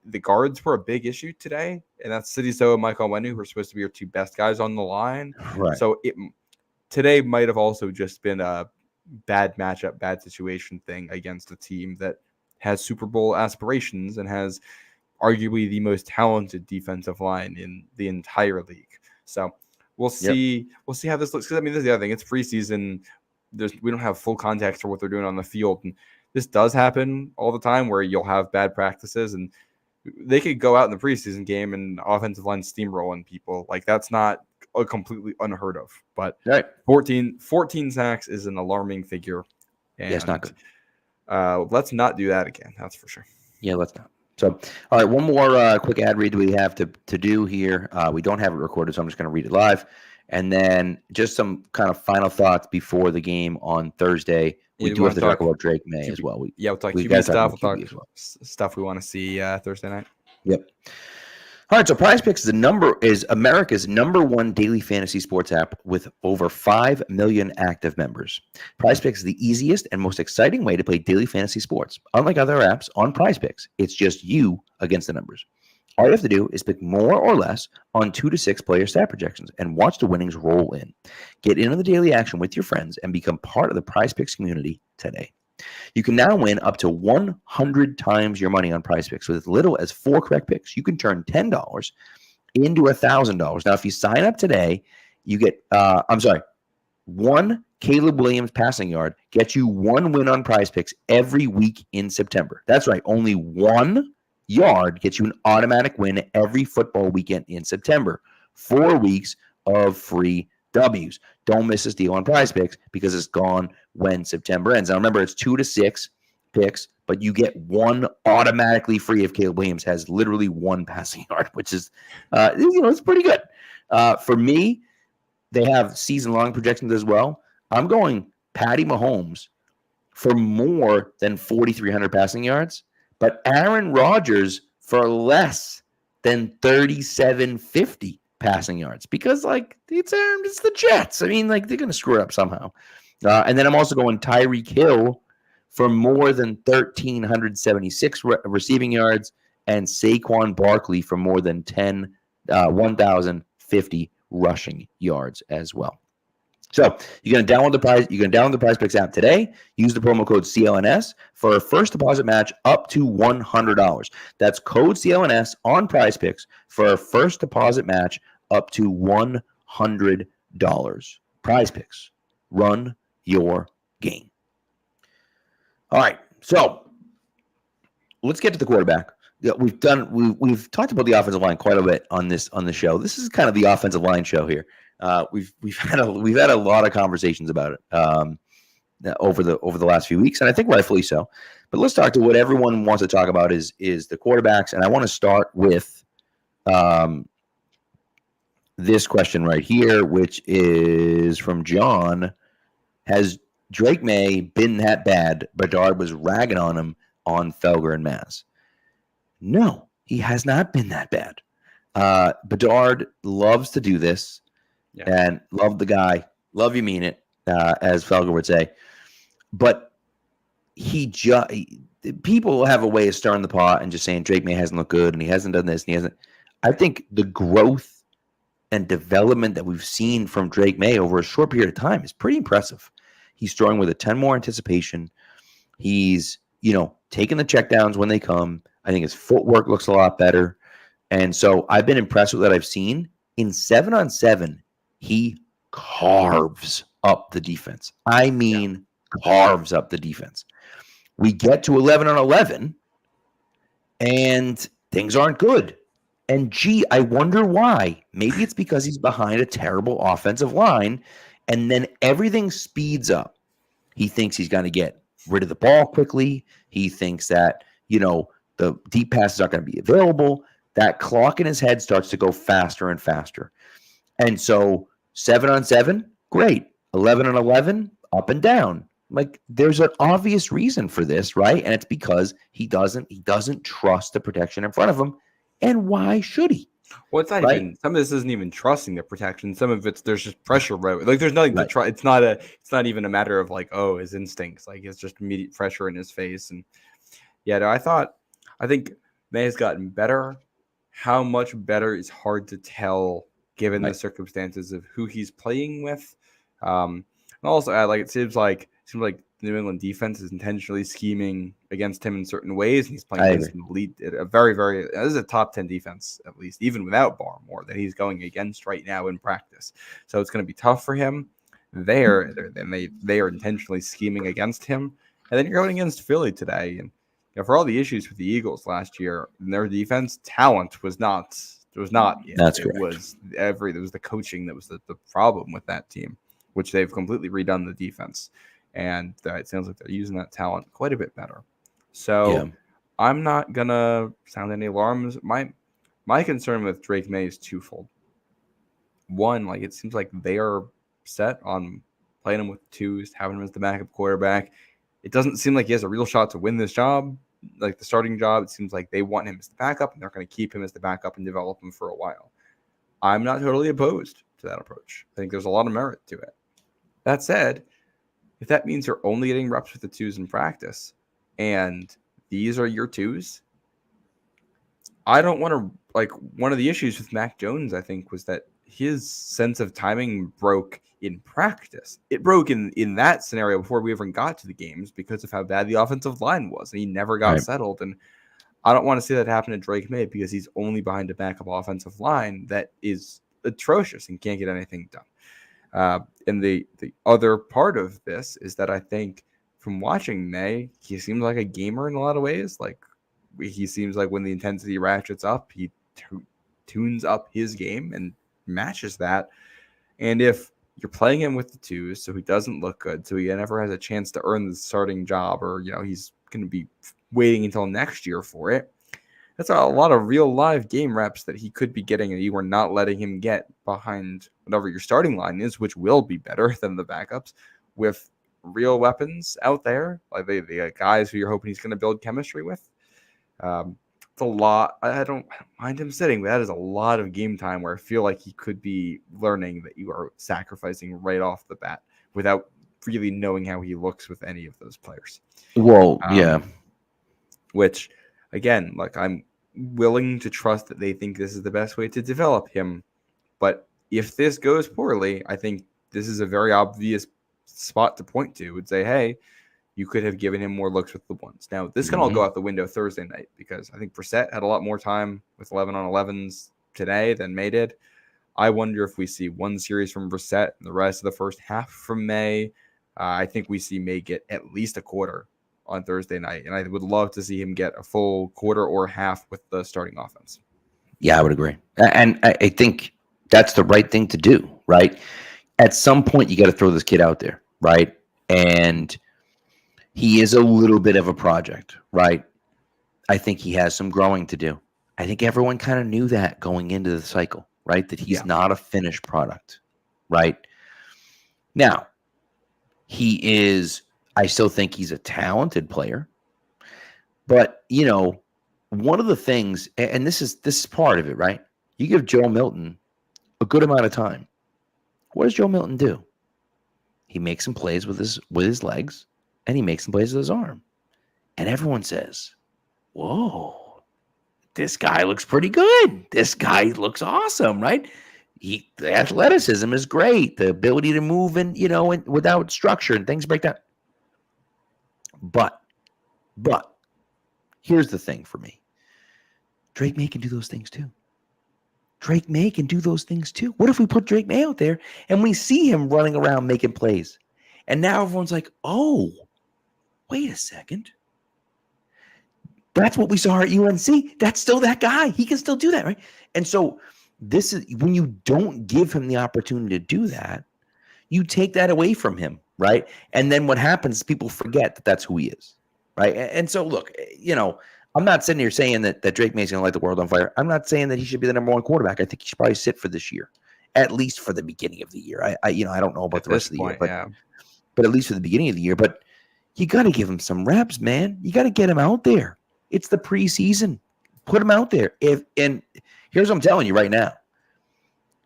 the guards were a big issue today, and that's Sidy Sow and Mike Onwenu, who are supposed to be your two best guys on the line. Right. So today might have also just been a bad matchup, bad situation thing against a team that has Super Bowl aspirations and has arguably the most talented defensive line in the entire league. So we'll see. Yep. We'll see how this looks. Because this is the other thing. It's preseason. We don't have full context for what they're doing on the field, and this does happen all the time where you'll have bad practices and they could go out in the preseason game and offensive line steamrolling people. That's not a completely unheard of. But right. 14 sacks is an alarming figure. And, it's not good. Let's not do that again. That's for sure. Yeah, let's not. So, all right, one more quick ad read we have to do here. We don't have it recorded, so I'm just going to read it live. And then just some kind of final thoughts before the game on Thursday. We do have to talk about Drake May as well. We'll talk QB stuff. We'll talk stuff we want to see Thursday night. Yep. All right, so PrizePicks is America's #1 daily fantasy sports app with over 5 million active members. PrizePicks is the easiest and most exciting way to play daily fantasy sports. Unlike other apps on PrizePicks, it's just you against the numbers. All you have to do is pick more or less on 2 to 6 player stat projections and watch the winnings roll in. Get into the daily action with your friends and become part of the PrizePicks community today. You can now win up to 100 times your money on PrizePicks with as little as 4 correct picks. You can turn $10 into $1,000. Now, if you sign up today, you get, 1 Caleb Williams passing yard gets you 1 win on PrizePicks every week in September. That's right. Only 1 yard gets you an automatic win every football weekend in September. 4 weeks of free W's. Don't miss this deal on PrizePicks because it's gone when September ends. Now remember, it's 2 to 6 picks, but you get 1 automatically free if Caleb Williams has literally 1 passing yard, which is, it's pretty good. For me, they have season-long projections as well. I'm going Patty Mahomes for more than 4,300 passing yards, but Aaron Rodgers for less than 3,750 passing yards because, like, it's the Jets. I mean, like, they're going to screw it up somehow. And then I'm also going Tyreek Hill for more than 1,376 receiving yards and Saquon Barkley for more than 1,050 rushing yards as well. So you're going to download the PrizePicks app today. Use the promo code CLNS for a first deposit match up to $100. That's code CLNS on PrizePicks for a first deposit match up to $100. PrizePicks, run your game. All right, so let's get to the quarterback. We've talked about the offensive line quite a bit on the show. This is kind of the offensive line show here. We've had a lot of conversations about it over the last few weeks, and I think rightfully so. But let's talk to what everyone wants to talk about is the quarterbacks, and I want to start with this question right here, which is from John. Has Drake May been that bad? Bedard was ragging on him on Felger and Maz. No, he has not been that bad. Bedard loves to do this. Yeah. And love the guy. Love you mean it, as Felger would say. But people have a way of stirring the pot and just saying Drake May hasn't looked good and he hasn't done this and he hasn't. I think the growth and development that we've seen from Drake May over a short period of time is pretty impressive. He's throwing with a 10 more anticipation. He's, taking the checkdowns when they come. I think his footwork looks a lot better. And so I've been impressed with what I've seen. In 7-on-7, he carves up the defense. I mean, carves up the defense. We get to 11-on-11, and things aren't good. And, I wonder why. Maybe it's because he's behind a terrible offensive line, and then everything speeds up. He thinks he's going to get rid of the ball quickly. He thinks that, the deep passes aren't going to be available. That clock in his head starts to go faster and faster. And so 7-on-7, great. 11-on-11, up and down. Like, there's an obvious reason for this, right? And it's because he doesn't trust the protection in front of him. And why should he? Well, it's not even. Some of this isn't even trusting the protection. Some of there's just pressure. Right? Like, there's nothing to try. It's not even a matter of like, oh, his instincts. Like, it's just immediate pressure in his face. And I think May has gotten better. How much better is hard to tell given the circumstances of who he's playing with. And also, it seems like the New England defense is intentionally scheming against him in certain ways, and he's playing against an elite, a very, very. This is a top 10 defense, at least, even without Barmore, that he's going against right now in practice. So it's going to be tough for him. They are intentionally scheming against him, and then you're going against Philly today, and for all the issues with the Eagles last year, their defense talent was not. It was not. That's correct. It was the coaching that was the problem with that team, which they've completely redone the defense. And it sounds like they're using that talent quite a bit better. So I'm not going to sound any alarms. My concern with Drake May is twofold. One, it seems like they are set on playing him with twos, having him as the backup quarterback. It doesn't seem like he has a real shot to win this job, like the starting job. It seems like they want him as the backup, and they're going to keep him as the backup and develop him for a while. I'm not totally opposed to that approach. I think there's a lot of merit to it. That said, if that means you're only getting reps with the twos in practice and these are your twos, I don't want to, one of the issues with Mac Jones, I think, was that his sense of timing broke in practice. It broke in that scenario before we even got to the games because of how bad the offensive line was. And he never got settled. And I don't want to see that happen to Drake May because he's only behind a backup offensive line that is atrocious and can't get anything done. And the other part of this is that I think from watching May, he seems like a gamer in a lot of ways. He seems like when the intensity ratchets up, he tunes up his game and matches that. And if you're playing him with the twos, so he doesn't look good, so he never has a chance to earn the starting job, or he's going to be waiting until next year for it. That's a lot of real live game reps that he could be getting, and you are not letting him get behind whatever your starting line is, which will be better than the backups, with real weapons out there, like the guys who you're hoping he's going to build chemistry with. it's a lot. I don't mind him sitting, but that is a lot of game time where I feel like he could be learning that you are sacrificing right off the bat without really knowing how he looks with any of those players. Well, yeah. Which, again, like I'm willing to trust that they think this is the best way to develop him. But if this goes poorly, I think this is a very obvious spot to point to and say, hey, you could have given him more looks with the ones. Now, this can all go out the window Thursday night because I think Brissett had a lot more time with 11-on-11s today than May did. I wonder if we see one series from Brissett and the rest of the first half from May. I think we see May get at least a quarter on Thursday night, and I would love to see him get a full quarter or half with the starting offense. Yeah, I would agree. And I think that's the right thing to do, right? At some point, you got to throw this kid out there, right? And he is a little bit of a project, right? I think he has some growing to do. I think everyone kind of knew that going into the cycle, right? That he's not a finished product, right? Now, I still think he's a talented player. But, one of the things, and this is part of it, right? You give Joe Milton a good amount of time. What does Joe Milton do? He makes some plays with his legs, and he makes some plays with his arm. And everyone says, whoa, this guy looks pretty good. This guy looks awesome, right? The athleticism is great. The ability to move and without structure and things break down. But here's the thing for me. Drake May can do those things too. Drake May can do those things too. What if we put Drake May out there and we see him running around making plays? And now everyone's like, oh, wait a second. That's what we saw at UNC. That's still that guy. He can still do that, right? And so this is when you don't give him the opportunity to do that, you take that away from him, right? And then what happens is people forget that that's who he is, right? And so, look, I'm not sitting here saying that Drake May's going to light the world on fire. I'm not saying that he should be the number one quarterback. I think he should probably sit for this year, at least for the beginning of the year. I don't know about the rest of the year, but at least for the beginning of the year. But you got to give him some reps, man. You got to get him out there. It's the preseason. Put him out there. And here's what I'm telling you right now.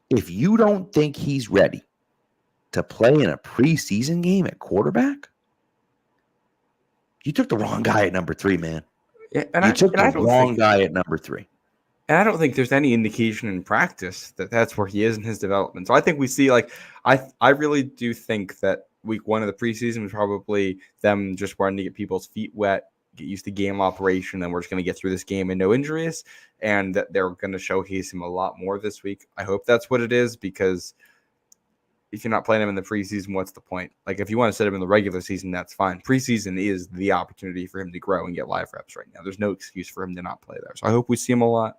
If you don't think he's ready to play in a preseason game at quarterback, you took the wrong guy at number 3, man. Yeah, you took the wrong guy at number 3. And I don't think there's any indication in practice that that's where he is in his development. So I think we see, I really do think that week 1 of the preseason was probably them just wanting to get people's feet wet, get used to game operation, and we're just going to get through this game and no injuries, and that they're going to showcase him a lot more this week. I hope that's what it is, because if you're not playing him in the preseason, what's the point? Like, if you want to set him in the regular season, that's fine. Preseason is the opportunity for him to grow and get live reps right now. There's no excuse for him to not play there. So I hope we see him a lot.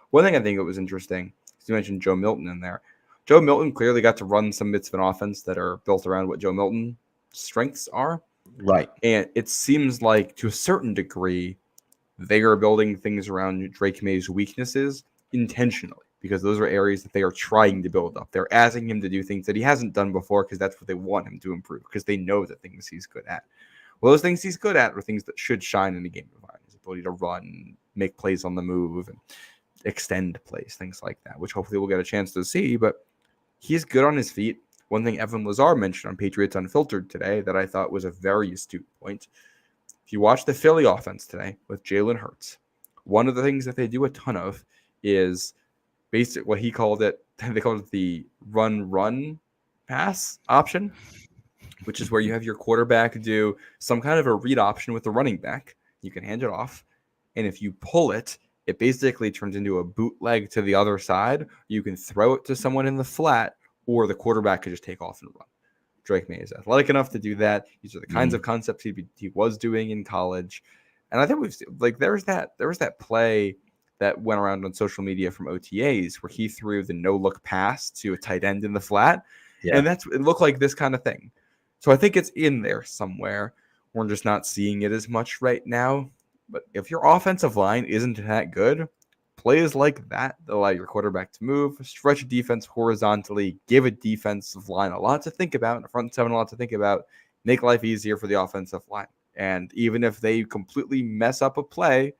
One thing I think it was interesting, you mentioned Joe Milton in there. Joe Milton clearly got to run some bits of an offense that are built around what Joe Milton's strengths are. Right. And it seems like, to a certain degree, they are building things around Drake May's weaknesses intentionally, because those are areas that they are trying to build up. They're asking him to do things that he hasn't done before because that's what they want him to improve, because they know the things he's good at. Well, those things he's good at are things that should shine in the game environment. His ability to run, make plays on the move, and extend plays, things like that, which hopefully we'll get a chance to see. But he's good on his feet. One thing Evan Lazar mentioned on Patriots Unfiltered today that I thought was a very astute point. If you watch the Philly offense today with Jalen Hurts, one of the things that they do a ton of is basically what he called it. They called it the run pass option, which is where you have your quarterback do some kind of a read option with the running back. You can hand it off, and if you pull it, it basically turns into a bootleg to the other side. You can throw it to someone in the flat, or the quarterback could just take off and run. Drake May is athletic enough to do that. These are the kinds of concepts he was doing in college. And I think we've seen, there was that play that went around on social media from OTAs where he threw the no-look pass to a tight end in the flat. Yeah. And it looked like this kind of thing. So I think it's in there somewhere. We're just not seeing it as much right now. But if your offensive line isn't that good, plays like that allow your quarterback to move, stretch a defense horizontally, give a defensive line a lot to think about, and a front seven a lot to think about, make life easier for the offensive line. And even if they completely mess up a play,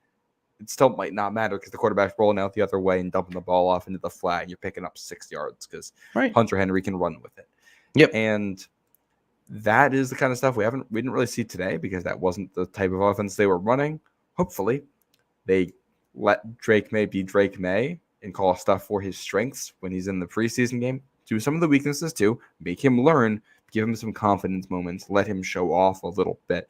it still might not matter because the quarterback's rolling out the other way and dumping the ball off into the flat, and you're picking up 6 yards because Hunter Henry can run with it. Yep. And that is the kind of stuff we didn't really see today because that wasn't the type of offense they were running. Hopefully, they let Drake May be Drake May and call stuff for his strengths when he's in the preseason game. Do some of the weaknesses too. Make him learn. Give him some confidence moments. Let him show off a little bit.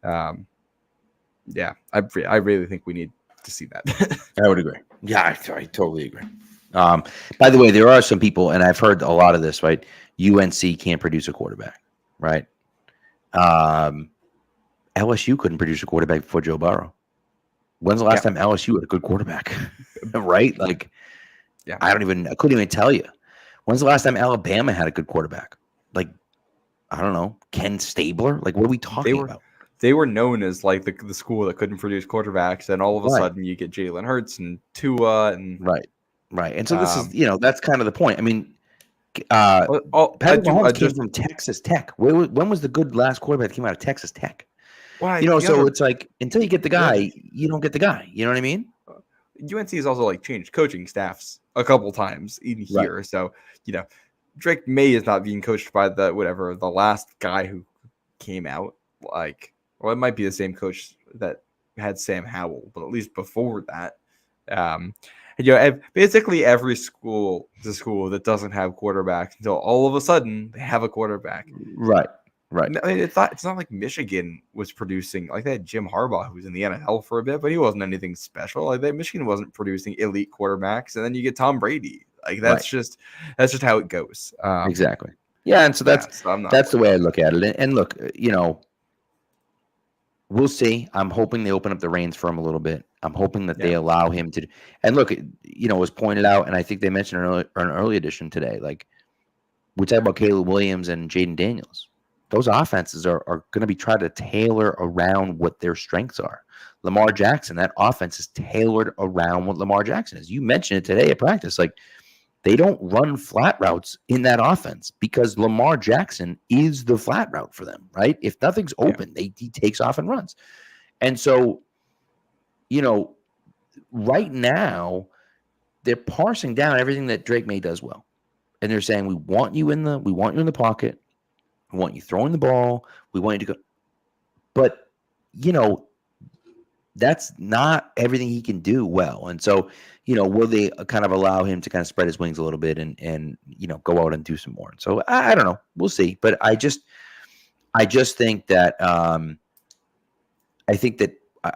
Yeah, I really think we need to see that. I would agree. Yeah, I totally agree. By the way, there are some people, and I've heard a lot of this, right? UNC can't produce a quarterback, right? LSU couldn't produce a quarterback before Joe Burrow. When's the last time LSU had a good quarterback? Right? Like, I couldn't even tell you. When's the last time Alabama had a good quarterback? Like, I don't know, Ken Stabler? Like, what are we talking about? They were known as like the school that couldn't produce quarterbacks, and all of a sudden you get Jalen Hurts and Tua and right. And so this is, that's kind of the point. I mean, Patrick Mahomes came from Texas Tech. When was the good last quarterback that came out of Texas Tech? Well, so it's like until you get the guy, you don't get the guy. You know what I mean? UNC has also like changed coaching staffs a couple times even here. Right. So, Drake May is not being coached by the last guy who came out. Like, well, it might be the same coach that had Sam Howell, but at least before that, basically every school is a school that doesn't have quarterbacks until all of a sudden they have a quarterback. Right. I mean, it's not like Michigan was producing like they had Jim Harbaugh who was in the NFL for a bit, but he wasn't anything special. Like Michigan wasn't producing elite quarterbacks, and then you get Tom Brady. Like that's just how it goes. Exactly. Yeah, and so that's the way I look at it. And look, we'll see. I'm hoping they open up the reins for him a little bit. I'm hoping that they allow him to. And look, it was pointed out, and I think they mentioned an early edition today. Like we talk about Caleb Williams and Jaden Daniels. Those offenses are going to be trying to tailor around what their strengths are. Lamar Jackson, that offense is tailored around what Lamar Jackson is. You mentioned it today at practice. Like they don't run flat routes in that offense because Lamar Jackson is the flat route for them, right? If nothing's open, he takes off and runs. And so, right now they're parsing down everything that Drake May does well. And they're saying, we want you in the pocket. We want you throwing the ball. We want you to go. But, that's not everything he can do well. And so, will they kind of allow him to kind of spread his wings a little bit and go out and do some more? So I don't know. We'll see. But I just think that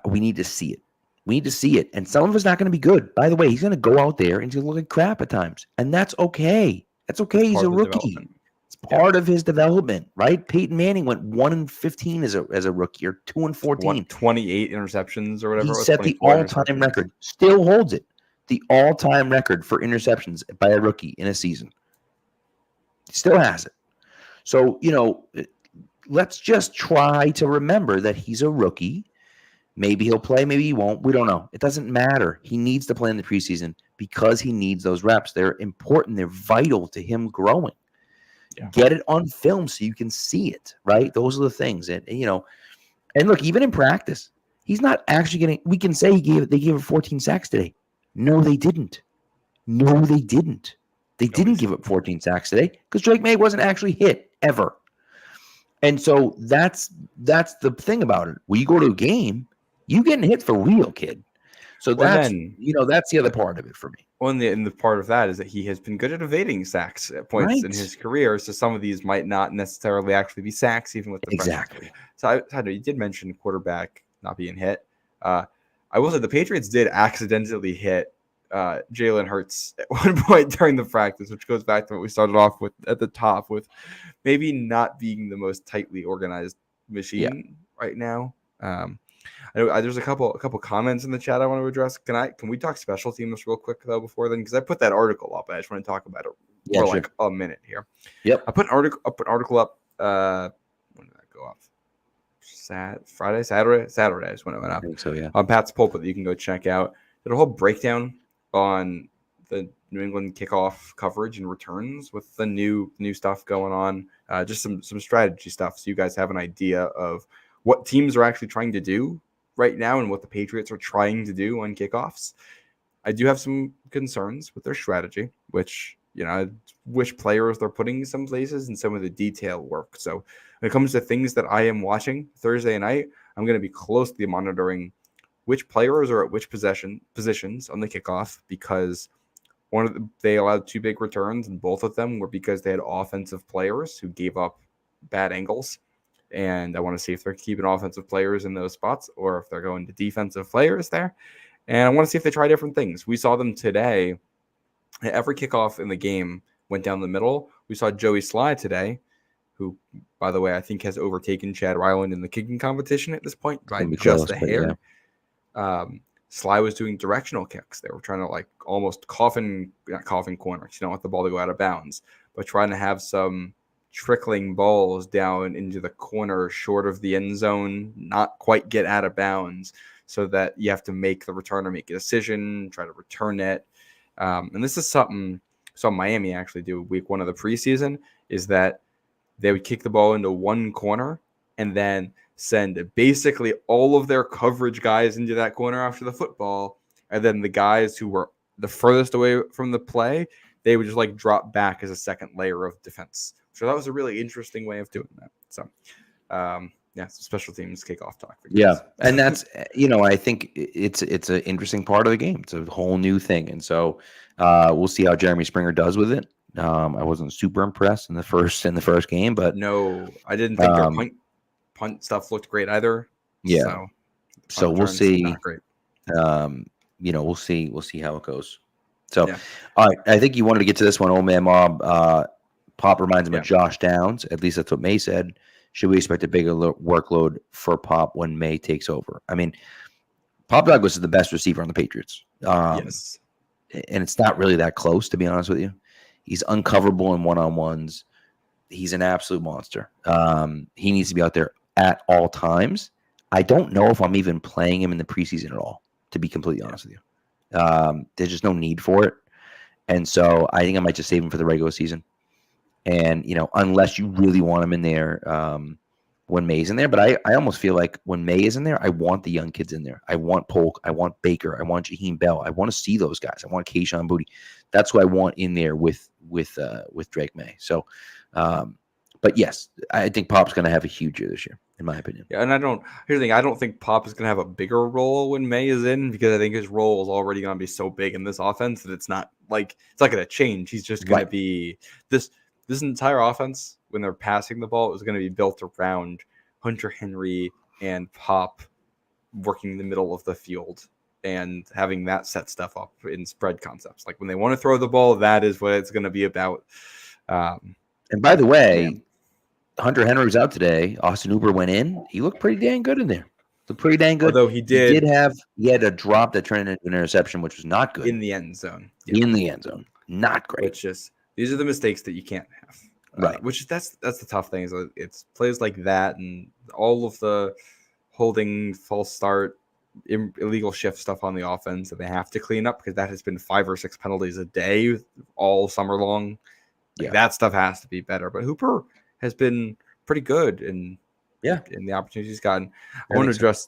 we need to see it. We need to see it. And some of it's not going to be good. By the way, he's going to go out there and he's going to look like crap at times. And that's okay. That's okay. He's a rookie. It's part of his development, right? Peyton Manning went 1-15 as a rookie, or 2-14. 28 interceptions or whatever. He set the all-time record. Still holds it. The all-time record for interceptions by a rookie in a season. He still has it. So, let's just try to remember that he's a rookie. Maybe he'll play, maybe he won't. We don't know. It doesn't matter. He needs to play in the preseason because he needs those reps. They're important. They're vital to him growing. Yeah. Get it on film so you can see it, right? Those are the things. And look, even in practice, he's not actually getting. We can say they gave him 14 sacks today. No, they didn't. They didn't give up 14 sacks today because Drake May wasn't actually hit ever. And so that's the thing about it. When you go to a game, you getting hit for real, kid. So that's the other part of it for me. Well, and the part of that is that he has been good at evading sacks at points in his career. So some of these might not necessarily actually be sacks, even with the exactly. Pressure. So I know you did mention quarterback not being hit. I will say the Patriots did accidentally hit Jalen Hurts at one point during the practice, which goes back to what we started off with at the top, with maybe not being the most tightly organized machine right now. I know there's a couple comments in the chat I want to address. Can we talk special teams real quick though before then? Because I put that article up and I just want to talk about it for like a minute here. Yep. I put an article up. When did that go off? Saturday is when it went up. I think so, yeah. On Pat's Pulpit that you can go check out. Did a whole breakdown on the New England kickoff coverage and returns with the new stuff going on. Just some strategy stuff, so you guys have an idea of what teams are actually trying to do right now and what the Patriots are trying to do on kickoffs. I do have some concerns with their strategy, which players they're putting some places and some of the detail work. So when it comes to things that I am watching Thursday night, I'm going to be closely monitoring which players are at which positions on the kickoff, because they allowed 2 big returns, and both of them were because they had offensive players who gave up bad angles. And I want to see if they're keeping offensive players in those spots or if they're going to defensive players there. And I want to see if they try different things. We saw them today. Every kickoff in the game went down the middle. We saw Joey Sly today, who, by the way, I think has overtaken Chad Ryland in the kicking competition at this point by just a hair. Yeah. Sly was doing directional kicks. They were trying to like almost not coffin corners. You don't want the ball to go out of bounds, but trying to have some trickling balls down into the corner short of the end zone, not quite get out of bounds, so that you have to make the returner make a decision, try to return it. And this is something saw Miami actually do week 1 of the preseason, is that they would kick the ball into one corner and then send basically all of their coverage guys into that corner after the football. And then the guys who were the furthest away from the play, they would just like drop back as a second layer of defense. So that was a really interesting way of doing that. So, special teams kickoff talk. Yeah, and that's I think it's an interesting part of the game. It's a whole new thing, and so we'll see how Jeremy Springer does with it. I wasn't super impressed in the first game, but no, I didn't think their punt stuff looked great either. Yeah, so we'll see. Not great. We'll see how it goes. So, all right, I think you wanted to get to this one, Old Man Mob. Pop reminds him of Josh Downs. At least that's what May said. Should we expect a bigger workload for Pop when May takes over? I mean, Pop Douglas is the best receiver on the Patriots. Yes. And it's not really that close, to be honest with you. He's uncoverable in one-on-ones. He's an absolute monster. He needs to be out there at all times. I don't know if I'm even playing him in the preseason at all, to be completely honest with you. There's just no need for it. And so I think I might just save him for the regular season. And, unless you really want him in there when May's in there. But I almost feel like when May is in there, I want the young kids in there. I want Polk. I want Baker. I want Jaheim Bell. I want to see those guys. I want Kayshon Boutte. That's what I want in there with Drake May. So, but yes, I think Pop's going to have a huge year this year, in my opinion. Yeah, and here's the thing. I don't think Pop is going to have a bigger role when May is in, because I think his role is already going to be so big in this offense that it's not going to change. He's just going to be this entire offense, when they're passing the ball, is going to be built around Hunter Henry and Pop working in the middle of the field and having that set stuff up in spread concepts. Like when they want to throw the ball, that is what it's going to be about. And by the way, Hunter Henry was out today. Austin Hooper went in. He looked pretty dang good in there. Looked pretty dang good. Although he had a drop that turned into an interception, which was not good. In the end zone. Yeah. In the end zone. Not great. These are the mistakes that you can't have. Right. That's the tough thing. Is it's plays like that and all of the holding, false start, illegal shift stuff on the offense that they have to clean up, because that has been 5 or 6 penalties a day all summer long. That stuff has to be better. But Hooper has been pretty good in the opportunities he's gotten. I want to address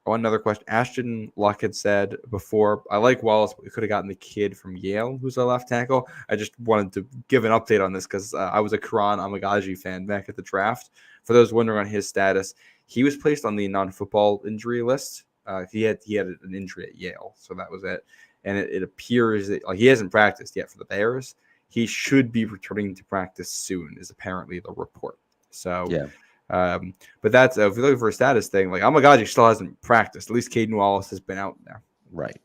another question. Ashton Luck had said before, I like Wallace, but we could have gotten the kid from Yale who's a left tackle. I just wanted to give an update on this because I was a Karan Amagaji fan back at the draft. For those wondering on his status, he was placed on the non-football injury list. He had an injury at Yale, so that was it. And it appears that he hasn't practiced yet for the Bears. He should be returning to practice soon, is apparently the report. So but that's if you're looking for a status thing, like Amagaji still hasn't practiced. At least Caden Wallace has been out there. Right.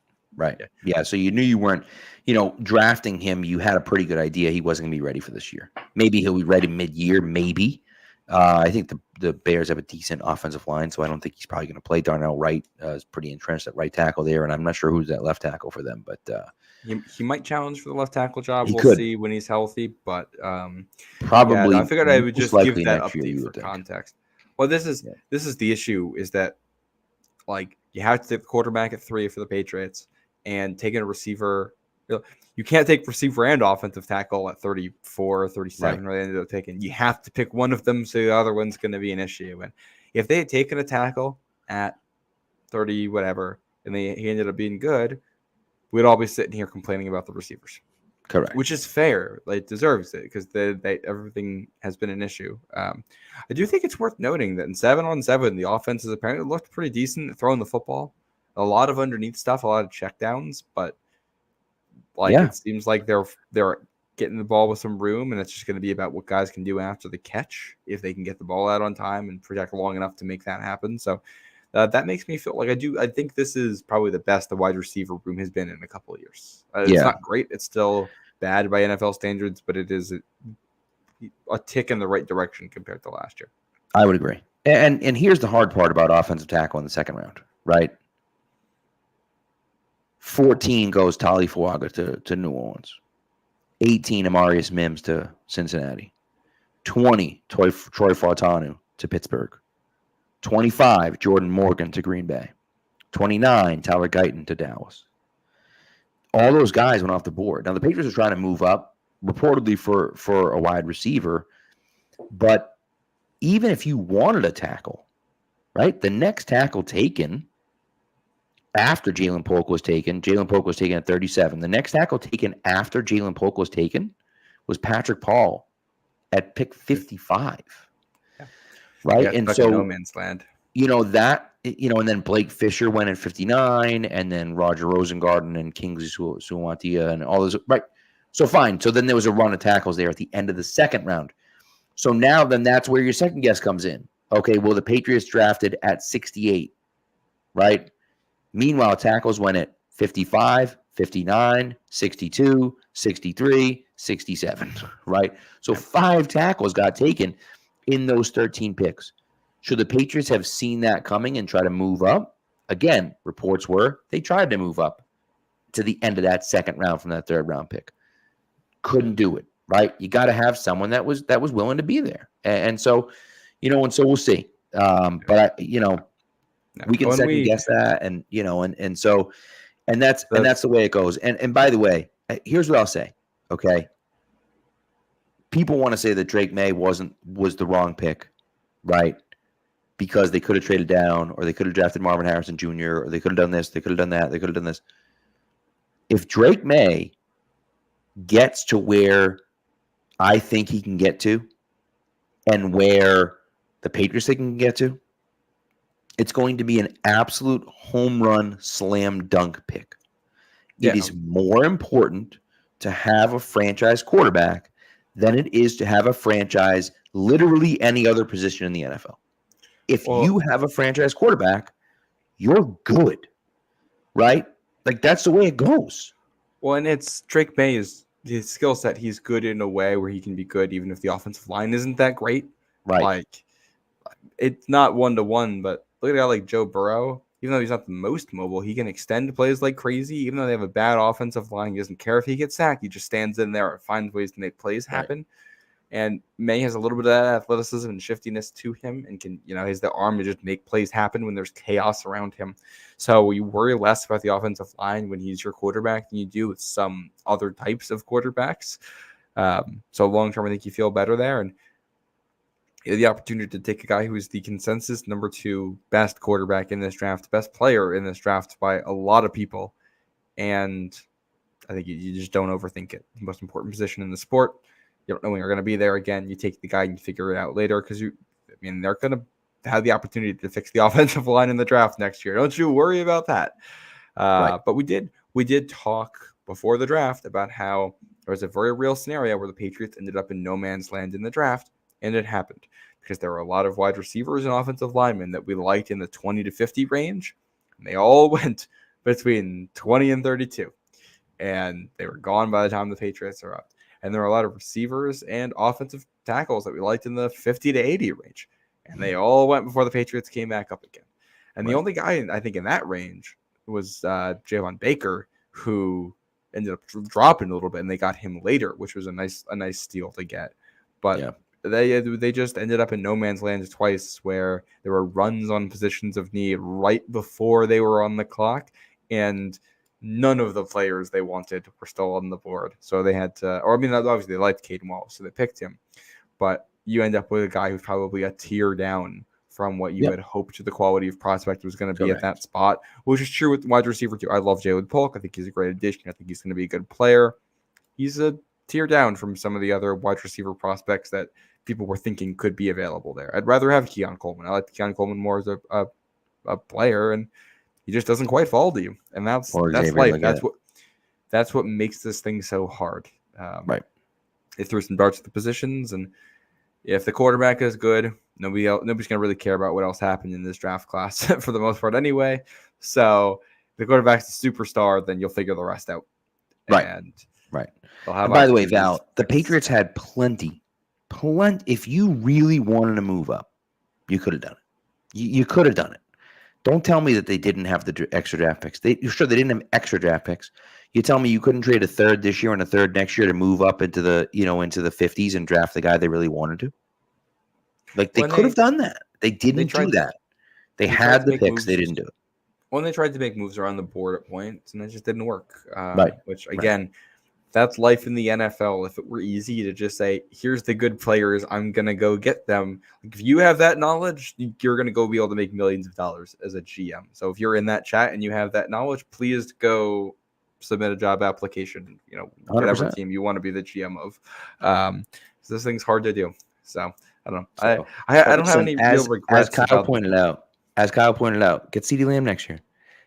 Yeah. So you knew you weren't, drafting him. You had a pretty good idea he wasn't going to be ready for this year. Maybe he'll be ready mid-year. Maybe. I think the Bears have a decent offensive line, so I don't think he's probably going to play. Darnell Wright is pretty entrenched at right tackle there, and I'm not sure who's that left tackle for them, but he might challenge for the left tackle job. We'll see when he's healthy, but probably. I figured I would just give that update for context. Well, this is the issue, is that you have to take the quarterback at 3 for the Patriots, and taking a receiver. You can't take receiver and offensive tackle at 34, 37, right. Or they ended up taking. You have to pick one of them, so the other one's going to be an issue. And if they had taken a tackle at 30 whatever, and he ended up being good, we'd all be sitting here complaining about the receivers. Correct. Which is fair. Like, deserves it because everything has been an issue. I do think it's worth noting that in 7-on-7, the offense has apparently looked pretty decent at throwing the football. A lot of underneath stuff, a lot of checkdowns, but it seems like they're getting the ball with some room, and it's just going to be about what guys can do after the catch if they can get the ball out on time and project long enough to make that happen. So that makes me feel like I think this is probably the best the wide receiver room has been in a couple of years. It's not great. It's still bad by NFL standards, but it is a tick in the right direction compared to last year. I would agree. And here's the hard part about offensive tackle in the second round, right? 14 goes Tali Fuaga to New Orleans. 18 Amarius Mims to Cincinnati. 20 Troy Fautanu to Pittsburgh. 25 Jordan Morgan to Green Bay. 29 Tyler Guyton to Dallas. All those guys went off the board. Now the Patriots are trying to move up, reportedly for a wide receiver, but even if you wanted a tackle, right? The next tackle taken after Jalen Polk was taken at 37. The next tackle taken after Jalen Polk was taken was Patrick Paul at pick 55. Yeah. Right? And so no man's land. And then Blake Fisher went at 59, and then Roger Rosengarten and Kingsley Suamataia and all those. Right. So fine. So then there was a run of tackles there at the end of the second round. So now then that's where your second guess comes in. Okay, well, the Patriots drafted at 68, right? Meanwhile, tackles went at 55, 59, 62, 63, 67, right? So 5 tackles got taken in those 13 picks. Should the Patriots have seen that coming and try to move up? Again, reports were they tried to move up to the end of that second round from that third round pick. Couldn't do it, right? You got to have someone that was willing to be there. And so, and so we'll see. But we can second guess that, and that's the way it goes. And by the way, here's what I'll say. Okay, people want to say that Drake May was the wrong pick, right? Because they could have traded down, or they could have drafted Marvin Harrison Jr., or they could have done this, they could have done that, they could have done this. If Drake May gets to where I think he can get to, and where the Patriots think he can get to, it's going to be an absolute home run, slam dunk pick. It is more important to have a franchise quarterback than it is to have a franchise literally any other position in the NFL. If you have a franchise quarterback, you're good, right? Like, that's the way it goes. Well, and it's Drake May is his skill set. He's good in a way where he can be good even if the offensive line isn't that great. Right. Like, it's not 1-to-1, but look at a guy like Joe Burrow. Even though he's not the most mobile, he can extend plays like crazy. Even though they have a bad offensive line, he doesn't care if he gets sacked. He just stands in there and finds ways to make plays happen. Right. And May has a little bit of that athleticism and shiftiness to him, and can, has the arm to just make plays happen when there's chaos around him. So you worry less about the offensive line when he's your quarterback than you do with some other types of quarterbacks. So long term, I think you feel better there. And you have the opportunity to take a guy who is the consensus number 2 best quarterback in this draft, best player in this draft by a lot of people. And I think you just don't overthink it. The most important position in the sport. You don't know when you're going to be there again. You take the guy and you figure it out later because they're going to have the opportunity to fix the offensive line in the draft next year. Don't you worry about that. Right. But we did talk before the draft about how there was a very real scenario where the Patriots ended up in no man's land in the draft, and it happened because there were a lot of wide receivers and offensive linemen that we liked in the 20 to 50 range, and they all went between 20 and 32, and they were gone by the time the Patriots are up. And there are a lot of receivers and offensive tackles that we liked in the 50 to 80 range. And they all went before the Patriots came back up again. And the only guy, I think, in that range was Javon Baker, who ended up dropping a little bit, and they got him later, which was a nice steal to get. But they just ended up in no man's land twice, where there were runs on positions of need right before they were on the clock, and none of the players they wanted were still on the board. So they had to, obviously they liked Caden Wallace, so they picked him. But you end up with a guy who's probably a tier down from what you had hoped the quality of prospect was going to be at that spot, which is true with wide receiver too. I love Jalen Polk. I think he's a great addition. I think he's going to be a good player. He's a tier down from some of the other wide receiver prospects that people were thinking could be available there. I'd rather have Keon Coleman. I like Keon Coleman more as a player, and he just doesn't quite fall to you. And that's life. That's what makes this thing so hard. Right. They threw some darts at the positions, and if the quarterback is good, nobody's going to really care about what else happened in this draft class for the most part anyway. So if the quarterback's a superstar, then you'll figure the rest out. Right. Right. And by the way, Val, the Patriots had plenty. If you really wanted to move up, you could have done it. You could have done it. Don't tell me that they didn't have the extra draft picks. They didn't have extra draft picks. You tell me you couldn't trade a third this year and a third next year to move up into the 50s and draft the guy they really wanted to? Like they could have done that. They didn't do that. They had the picks. They didn't do it. When they tried to make moves around the board at points, and it just didn't work. Which again, that's life in the NFL. If it were easy to just say, "Here's the good players, I'm gonna go get them." Like, if you have that knowledge, you're gonna go be able to make millions of dollars as a GM. So if you're in that chat and you have that knowledge, please go submit a job application. Whatever 100%. Team you want to be the GM of. So this thing's hard to do. So I don't know. I don't have any real regrets. As Kyle pointed out, get CeeDee Lamb next year.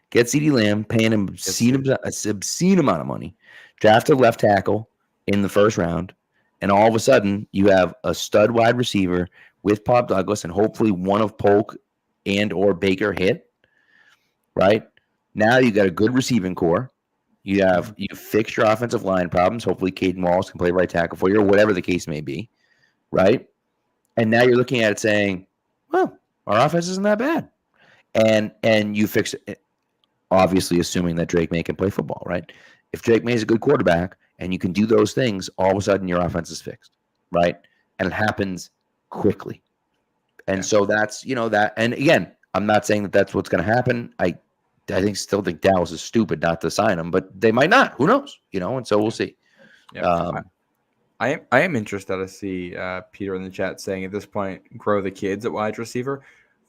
Get CeeDee Lamb, paying him a obscene amount of money. Draft a left tackle in the first round, and all of a sudden you have a stud wide receiver with Pop Douglas, and hopefully one of Polk and or Baker hit. Right now, you got a good receiving core. You fixed your offensive line problems. Hopefully, Caden Wallace can play right tackle for you, or whatever the case may be. Right, and now you're looking at it saying, "Well, our offense isn't that bad," and you fix it. Obviously, assuming that Drake May can play football, right? If Drake May is a good quarterback and you can do those things, all of a sudden your offense is fixed, right? And it happens quickly. And so that's, that. And again, I'm not saying that that's what's going to happen. I still think Dallas is stupid not to sign him, but they might not. Who knows? And so we'll see. Yeah. I am interested to see Peter in the chat saying at this point, grow the kids at wide receiver.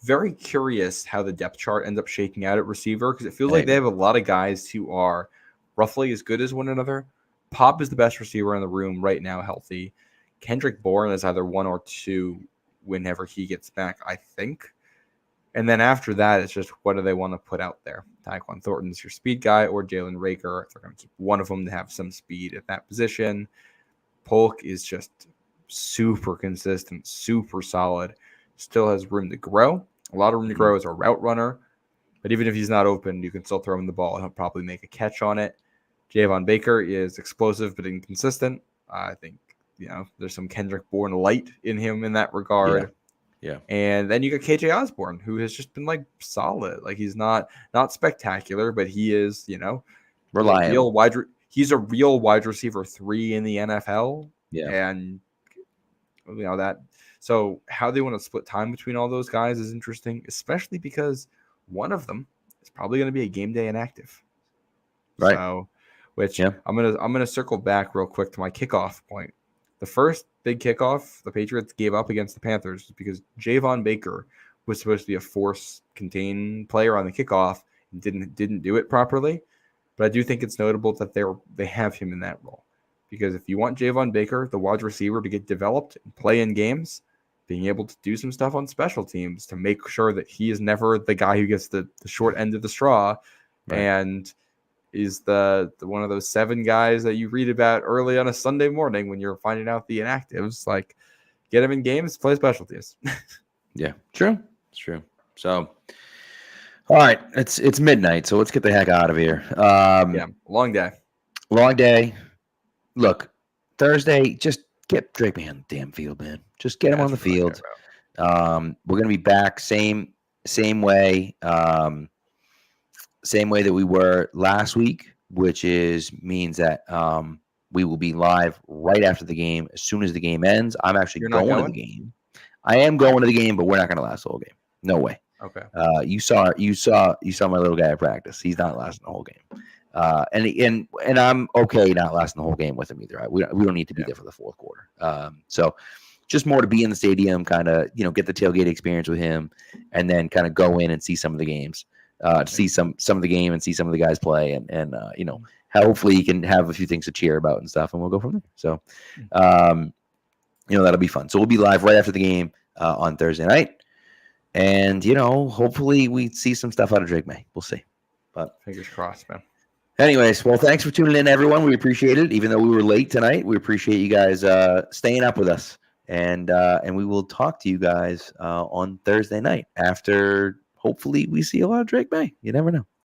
Very curious how the depth chart ends up shaking out at receiver, because it feels like they have a lot of guys who are roughly as good as one another. Pop is the best receiver in the room right now, healthy. Kendrick Bourne is either 1 or 2 whenever he gets back, I think. And then after that, it's just what do they want to put out there? Tyquan Thornton's your speed guy, or Jalen Raker. They're going to keep one of them to have some speed at that position. Polk is just super consistent, super solid. Still has room to grow. A lot of room to grow as a route runner. But even if he's not open, you can still throw him the ball and he'll probably make a catch on it. Javon Baker is explosive but inconsistent. I think, there's some Kendrick Bourne light in him in that regard. Yeah. And then you got KJ Osborne, who has just been solid. He's not spectacular, but he is, reliable. He's a real wide receiver 3 in the NFL. Yeah. And that. So how they want to split time between all those guys is interesting, especially because one of them is probably going to be a game day inactive. Right. So, I'm gonna circle back real quick to my kickoff point. The first big kickoff the Patriots gave up against the Panthers was because Javon Baker was supposed to be a force contain player on the kickoff and didn't do it properly. But I do think it's notable that they have him in that role, because if you want Javon Baker, the wide receiver, to get developed and play in games, being able to do some stuff on special teams to make sure that he is never the guy who gets the short end of the straw, and is the one of those 7 guys that you read about early on a Sunday morning when you're finding out the inactives. Get him in games, play special teams. Yeah, true. It's true. So, all right, it's midnight, so let's get the heck out of here. Long day. Long day. Look, Thursday, just get Drake May on the damn field, man. Just get him on the field. We're gonna be back same way. Same way that we were last week, which means that we will be live right after the game. As soon as the game ends, I'm actually going to the game. I am going to the game, but we're not going to last the whole game. No way. Okay. You saw my little guy at practice. He's not lasting the whole game. And I'm okay not lasting the whole game with him either. We don't need to be there for the fourth quarter. So just more to be in the stadium, kind of, get the tailgate experience with him, and then kind of go in and see some of the games, see some of the game and see some of the guys play, and hopefully he can have a few things to cheer about and stuff, and we'll go from there. So, that'll be fun. So we'll be live right after the game on Thursday night, and hopefully we see some stuff out of Drake May. We'll see, but fingers crossed, man. Anyways, well, thanks for tuning in, everyone. We appreciate it. Even though we were late tonight, we appreciate you guys staying up with us. And we will talk to you guys on Thursday night after, hopefully, we see a lot of Drake May. You never know.